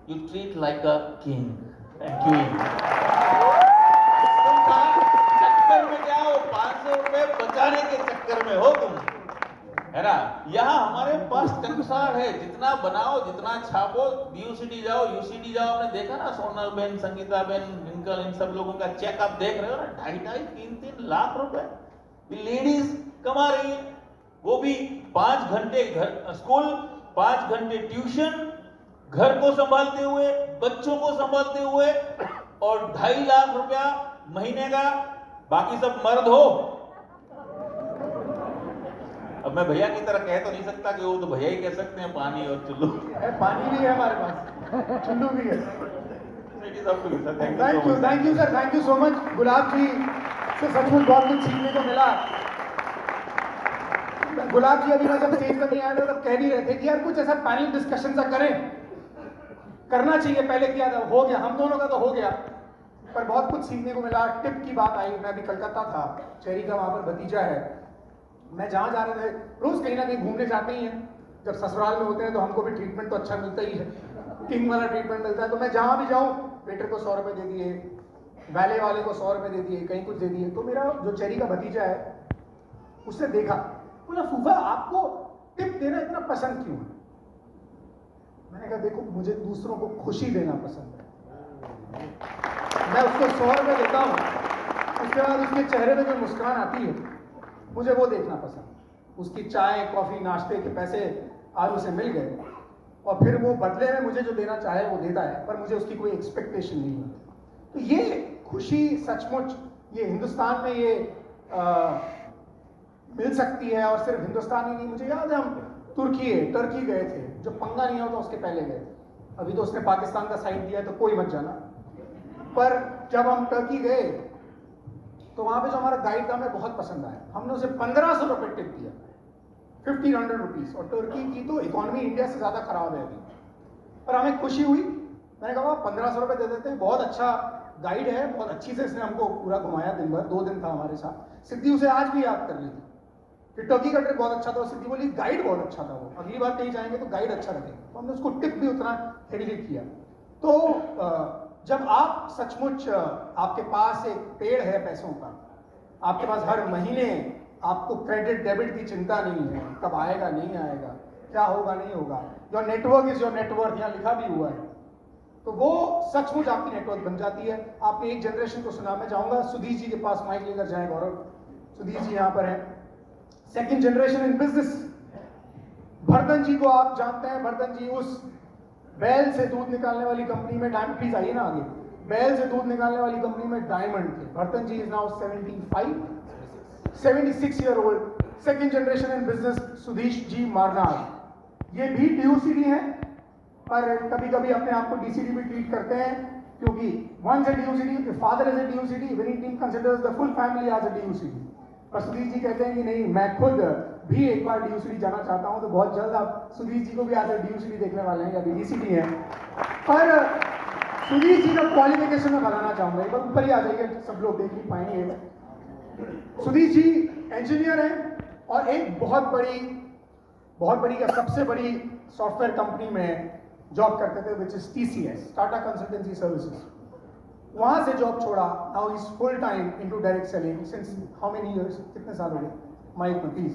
you treat like a king and queen. चक्कर में क्या हो, 500 रुपए बचाने के चक्कर में हो तुम, है ना। यहाँ हमारे पास कंसार है, जितना बनाओ, जितना छापो। यूसीडी जाओ, यूसीडी जाओ, आपने देखा ना सोनल बेन, संगीता बेन, रिंकल, इन सब लोगों का चेक आप देख रहे हो ना, 2.5, 3 लाख रुपए लेडीज कमा रही है। वो भी 5 घंटे घर स्कूल, 5 घंटे ट्यूशन, घर को संभालते हुए, बच्चों को संभालते हुए, और 2.5 लाख रुपया महीने का। बाकी सब मर्द हो। अब मैं भैया की तरह कह तो नहीं सकता कि वो तो भैया ही कह सकते हैं, पानी और चुल्लू। पानी भी है हमारे पास, चुल्लू भी है। Thank you sir, thank you so much. Gulab ji से सचमुच बहुत कुछ सीखने को मिला। गुलाब जी अभी मैं जब स्टेज पर नहीं आए थे तब कह भी रहे थे कि यार कुछ ऐसा पैनल डिस्कशन सा करें, करना चाहिए। पहले किया था, हो गया, हम दोनों का तो हो गया, पर बहुत कुछ सीखने को मिला। टिप की बात आई, मैं भी कलकत्ता था, चेरी का वहां पर भतीजा है। मैं जहाँ जा रहे थे, रोज कहीं ना कहीं घूमने जाते ही हैं। जब ससुराल में होते हैं तो हमको भी ट्रीटमेंट तो अच्छा मिलता ही है, किंग वाला ट्रीटमेंट मिलता है। तो मैं जहाँ भी जाऊँ, वेटर को 100 रुपए दे दिए, वैले वाले को 100 रुपए दे दिए, कहीं कुछ दे दिए। तो मेरा जो चेरी का भतीजा है, उसने देखा, बोला फूफा आपको टिप देना इतना पसंद क्यों है? मैंने कहा देखो, मुझे दूसरों को खुशी देना पसंद है। मैं उसको 100 रुपए देता हूँ, उसके बाद उसके चेहरे पे जो मुस्कान आती है, मुझे वो देखना पसंद। उसकी चाय, कॉफी, नाश्ते के पैसे आज उसे मिल गए, और फिर वो बदले में मुझे जो देना चाहे वो देता है, पर मुझे उसकी कोई एक्सपेक्टेशन नहीं है। तो ये खुशी सचमुच ये हिंदुस्तान में ये मिल सकती है। और सिर्फ हिंदुस्तान ही नहीं, मुझे याद है हम टर्की गए थे, जो पंगा नहीं होता उसके पहले गए थे। अभी तो उसने पाकिस्तान का साइड दिया तो कोई मत जाना, पर जब हम टर्की गए तो वहां पे जो हमारा गाइड था हमें बहुत पसंद आया। हमने उसे 1500 रुपए टिप दिया, 1500 रुपीज। और टर्की की तो इकोनॉमी इंडिया से ज्यादा खराब है अभी, पर हमें खुशी हुई। मैंने कहा 1500 रुपए दे देते हैं, बहुत अच्छा गाइड है, बहुत अच्छी से इसने हमको पूरा घुमाया दिन भर, 2 दिन था हमारे साथ। सिद्धि उसे आज भी याद कर ली थी कि टर्की का ट्रिप बहुत अच्छा था। सिद्धि बोली गाइड बहुत अच्छा था, वो अगली बार कहीं जाएंगे तो गाइड अच्छा रखेगा। तो हमने उसको टिप भी उतना हेवीली किया। तो जब आप सचमुच आपके पास एक पेड़ है पैसों का, आपके पास हर महीने आपको क्रेडिट डेबिट की चिंता नहीं है, कब आएगा नहीं आएगा, क्या होगा नहीं होगा, your network is your network, यहाँ लिखा भी हुआ है, तो वो सचमुच आपकी नेटवर्क बन जाती है। आपने एक जनरेशन को सुना, मैं चाहूंगा सुधीर जी के पास माइक लेकर जाए। गौरव, सुधीर जी यहाँ पर है, सेकेंड जनरेशन इन बिजनेस। भरतन जी को आप जानते हैं, भरतन जी उस बैल से दूध निकालने वाली कंपनी में, डायमंड, प्लीज आइए ना आगे, बैल से दूध निकालने वाली कंपनी में डायमंड थे। Bharatan ji is now 76 year old, second generation in business. Sudheesh ji Marnar, ये भी डीयूसीडी हैं, पर कभी कभी अपने आप को डीसीडी भी ट्रीट करते हैं, क्योंकि once a DUCD, father is a DUCD, winning team considers the full family as a DUCD. पर सुधीर जी कहते हैं कि नहीं, मैं खुद भी एक बार डीयूसीडी जाना चाहता हूं। तो बहुत जल्द आप सुधीर जी को भी एज ए डीयूसीडी देखने वाले हैं, या डीसीडी है। पर सुधीर जी का क्वालिफिकेशन में बताना चाहूंगा, एक बार ऊपर ही आ जाइए, सब लोग देख नहीं पाएंगे। सुधीर जी इंजीनियर हैं और एक बहुत बड़ी या सबसे बड़ी सॉफ्टवेयर कंपनी में जॉब करते थे, which is TCS, Tata consultancy services. वहां से जॉब छोड़ा, now is full time into direct selling. Since how many years, कितने साल हो गए? माइक में प्लीज।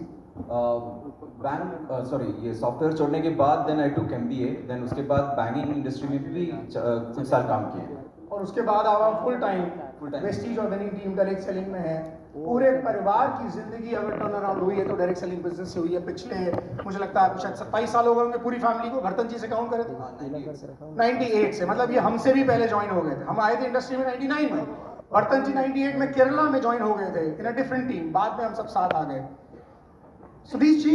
ये सॉफ्टवेयर छोड़ने के बाद देन आई टूक MBA, देन उसके बाद बैंकिंग इंडस्ट्री में भी कुछ साल काम किए, और उसके बाद आप फुल टाइम वेस्टीज और विनिंग टीम डायरेक्ट सेलिंग में है। पूरे परिवार की जिंदगी अगर टर्न अराउंड हुई है तो डायरेक्ट सेलिंग बिजनेस से हुई है। पिछले मुझे लगता है शायद 27 साल हो गए होंगे पूरी फैमिली को। भरतन जी से काउंट करें तो 98 से, मतलब ये हमसे भी पहले ज्वाइन हो गए थे। हम आए थे इंडस्ट्री में 99 में, भरतन जी 98 में केरला में ज्वाइन हो गए थे इन अ डिफरेंट टीम। बाद में हम सब साथ आ गए। सुधीर जी,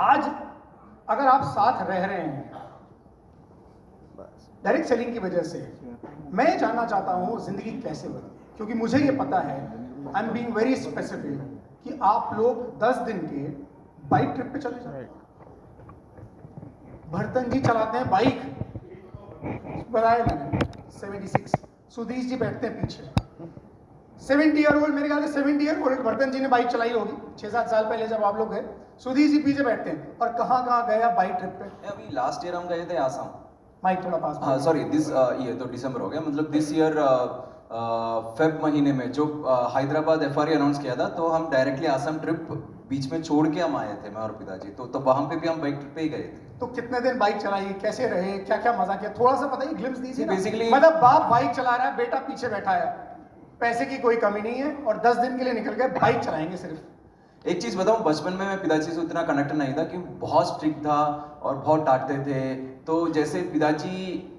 आज अगर आप साथ रह रहे हैं डायरेक्ट सेलिंग की वजह से, मैं जानना चाहता हूं जिंदगी कैसे बदली, क्योंकि मुझे ये पता है, I am being very specific, कि आप लोग 10 दिन के बाइक ट्रिप पे चले जाए। भरतन जी चलाते हैं बाइक, बताया मैंने 76, सुधीर जी बैठते हैं पीछे। 70 ईयर ओल्ड, मेरे ख्याल से 70 ईयर ओल्ड भरतन जी ने बाइक चलाई होगी 6-7 साल पहले जब आप लोग गए। सुधीर जी पीछे बैठते हैं। और कहाँ गया बाइक ट्रिप पे? अभी लास्ट ईयर हम गए थे आसाम। माइक थोड़ा पास। हाँ सॉरी, दिस ये तो दिसंबर हो गया, मतलब दिस ईयर फेब महीने में जो हैदराबाद एफआरए अनाउंस किया था, तो हम डायरेक्टली आसाम ट्रिप बीच में छोड़ के हम आए थे, मैं और पिताजी। तो वहाँ पे भी हम बाइक ट्रिप पे ही गए थे। तो कितने दिन बाइक चलाई, कैसे रहे, क्या क्या मजा किया, थोड़ा सा बताइए, ग्लिम्स दीजिए ना। Basically- मतलब बाप बाइक चला रहा है, बेटा पीछे बैठा है, पैसे की कोई कमी नहीं है, और 10 दिन के लिए निकल गए, बाइक चलाएंगे सिर्फ। एक चीज बताऊं, बचपन में मैं पिताजी से उतना कनेक्ट नहीं था, कि बहुत स्ट्रिक्ट था और बहुत डांटते थे। तो जैसे पिताजी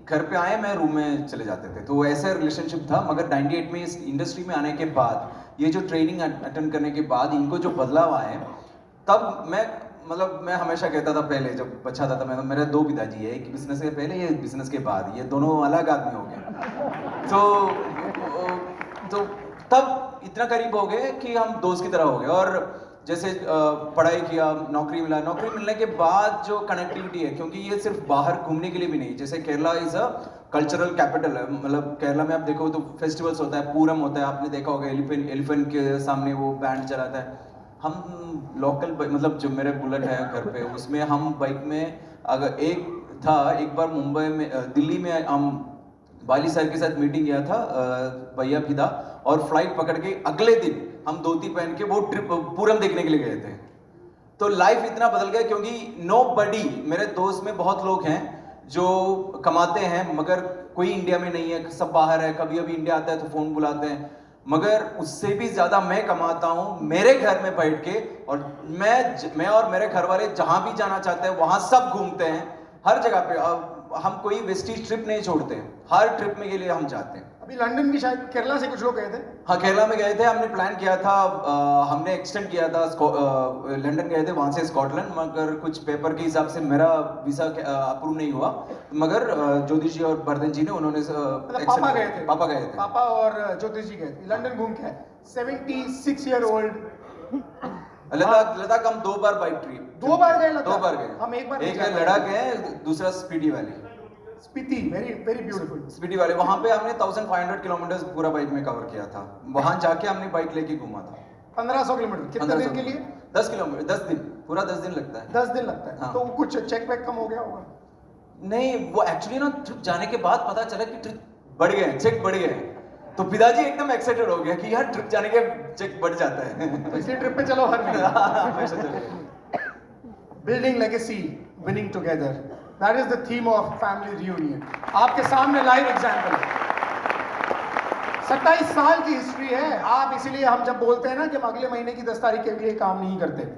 घर पे आए, मैं रूम में चले जाते थे, तो ऐसा रिलेशनशिप था। मगर 98 में इस इंडस्ट्री में आने के बाद, ये जो ट्रेनिंग अटेंड करने के बाद इनको जो बदलाव आए, तब मैं हमेशा कहता था, पहले जब बच्चा था मैं, मेरे 2 पिताजी है, एक बिजनेस के पहले, ये बिजनेस के बाद, ये दोनों अलग आदमी हो गए। तो तब इतना करीब हो गए कि हम दोस्त की तरह हो गए। और जैसे पढ़ाई किया, नौकरी मिला, नौकरी मिलने के बाद जो कनेक्टिविटी है, क्योंकि ये सिर्फ बाहर घूमने के लिए भी नहीं, जैसे Kerala is a cultural capital है। मतलब केरला में आप देखो तो फेस्टिवल्स होता है, पूरम होता है, आपने देखा होगा, एलिफेंट के सामने वो बैंड चलाता है। हम लोकल, मतलब जो मेरे बुलेट है घर पे, उसमें हम बाइक में, अगर एक बार मुंबई में, दिल्ली में हम बाली सर के साथ मीटिंग किया था, भैया फिदा, और फ्लाइट पकड़ के अगले दिन हम धोती पहन के वो ट्रिप पूरम देखने के लिए गए थे। तो लाइफ इतना बदल गया, क्योंकि नोबडी, मेरे दोस्त में बहुत लोग हैं जो कमाते हैं, मगर कोई इंडिया में नहीं है, सब बाहर है। कभी अभी इंडिया आता है तो फोन बुलाते हैं, मगर उससे भी ज्यादा मैं कमाता हूँ मेरे घर में बैठ के। और मैं और मेरे घर वाले जहां भी जाना चाहते हैं वहां सब घूमते हैं, हर जगह पे। हम कोई वेस्टेज ट्रिप नहीं छोड़ते हैं, हर ट्रिप में के लिए हम जाते हैं। अभी लंदन भी शायद, केरला से कुछ लोग गए थे। हाँ, केरला में गए थे, हमने प्लान किया था, हमने एक्सटेंड किया था, लंदन गए थे, वहां से स्कॉटलैंड, मगर कुछ पेपर के हिसाब से मेरा वीजा अप्रूव नहीं हुआ। मगर ज्योतिष जी और भरतन जी ने, उन्होंने पापा गए थे। पापा गए थे, पापा और ज्योतिष जी गए थे लंदन घूम के। 76 ईयर ओल्ड। लद्दाख हम 2 बार बाइक ट्रिप, 2 बार गए लद्दाख? 2 बार गए। हम एक बार एक लद्दाख गए, दूसरा Spiti valley. Spiti, very very beautiful. Spiti valley, वहां पे हमने 1500 किलोमीटर पूरा बाइक में कवर किया था। वहां जाके हमने बाइक लेके घूमा था 1500 किलोमीटर। कितने दिन के लिए? 10 किलोमीटर, 10 दिन, पूरा 10 दिन लगता है। 10 दिन लगता है। हाँ। तो कुछ चेक बैक कम हो गया होगा? नहीं, वो एक्चुअली ना ट्रिप जाने के बाद पता चला कि ट्रिप बढ़ गए, चेक बढ़ गए। तो पिताजी एकदम एक्साइटेड हो गया कि यार ट्रिप जाने के चेक बढ़ जाता है। तो इसलिए ट्रिप पे चलो हर महीने। Building legacy, winning together, that is the theme of family reunion. आपके सामने लाइव एग्जांपल। 27 साल की हिस्ट्री है। आप, इसीलिए हम जब बोलते हैं ना कि हम अगले महीने की 10 तारीख के लिए काम नहीं करते,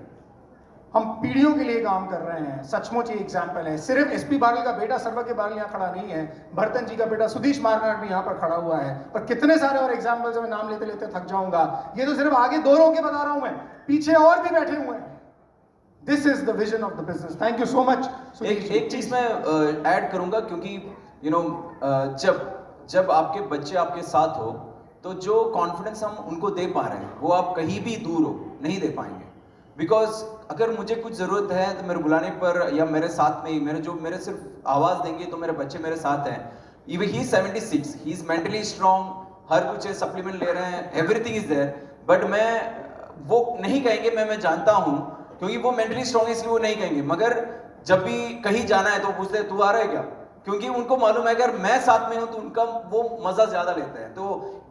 हम पीढ़ियों के लिए काम कर रहे हैं। सचमुच ये एग्जाम्पल है। सिर्फ एसपी बारल का बेटा सर्व के बारल यहाँ खड़ा नहीं है, भरतन जी का बेटा सुधीश मारनाट भी यहाँ पर खड़ा हुआ है, और कितने सारे और एग्जाम्पल्स मैं नाम लेते लेते थक जाऊंगा। ये तो सिर्फ आगे 2 रो के बता रहा हूं मैं, पीछे और भी बैठे हुए हैं। This is the vision of the business. Thank you so much. एक चीज मैं ऐड करूंगा, क्योंकि जब आपके बच्चे आपके साथ हो, तो जो कॉन्फिडेंस हम उनको दे पा रहे हैं, वो आप कहीं भी दूर हो नहीं दे पाएंगे। बिकॉज अगर मुझे कुछ जरूरत है तो मेरे बुलाने पर, या मेरे साथ में ही, मेरे सिर्फ आवाज देंगे तो मेरे बच्चे मेरे साथ हैं। Even he 76, he is mentally strong, हर कुछ है, सप्लीमेंट ले रहे हैं, एवरीथिंग इज देयर। बट वो नहीं कहेंगे, मैं जानता हूं, क्योंकि वो मेंटली स्ट्रांग है इसलिए वो नहीं कहेंगे। मगर जब भी कहीं जाना है तो पूछते हैं तू आ रहा है क्या, क्योंकि उनको मालूम है अगर मैं साथ में हूं तो उनका वो मजा ज्यादा लेते हैं। तो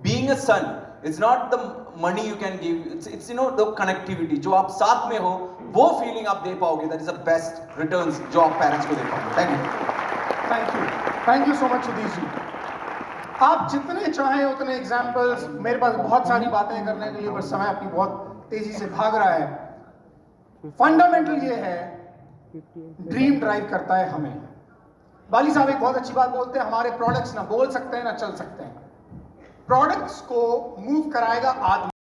being a son, it's not the money you can give, it's the connectivity. जो आप साथ में हो, वो फीलिंग आप दे पाओगे, that is the best returns जो आप पेरेंट्स को दे पाओगे। Thank you so much Sudhir ji. आप जितने चाहें उतने एग्जाम्पल्स, मेरे पास बहुत सारी बातें करने के लिए, बस समय अपनी बहुत तेजी से भाग रहा है। फंडामेंटल ये है, ड्रीम ड्राइव करता है हमें। बाली साहब एक बहुत अच्छी बात बोलते हैं, हमारे प्रोडक्ट्स ना बोल सकते हैं ना चल सकते हैं, प्रोडक्ट्स को मूव कराएगा आदमी।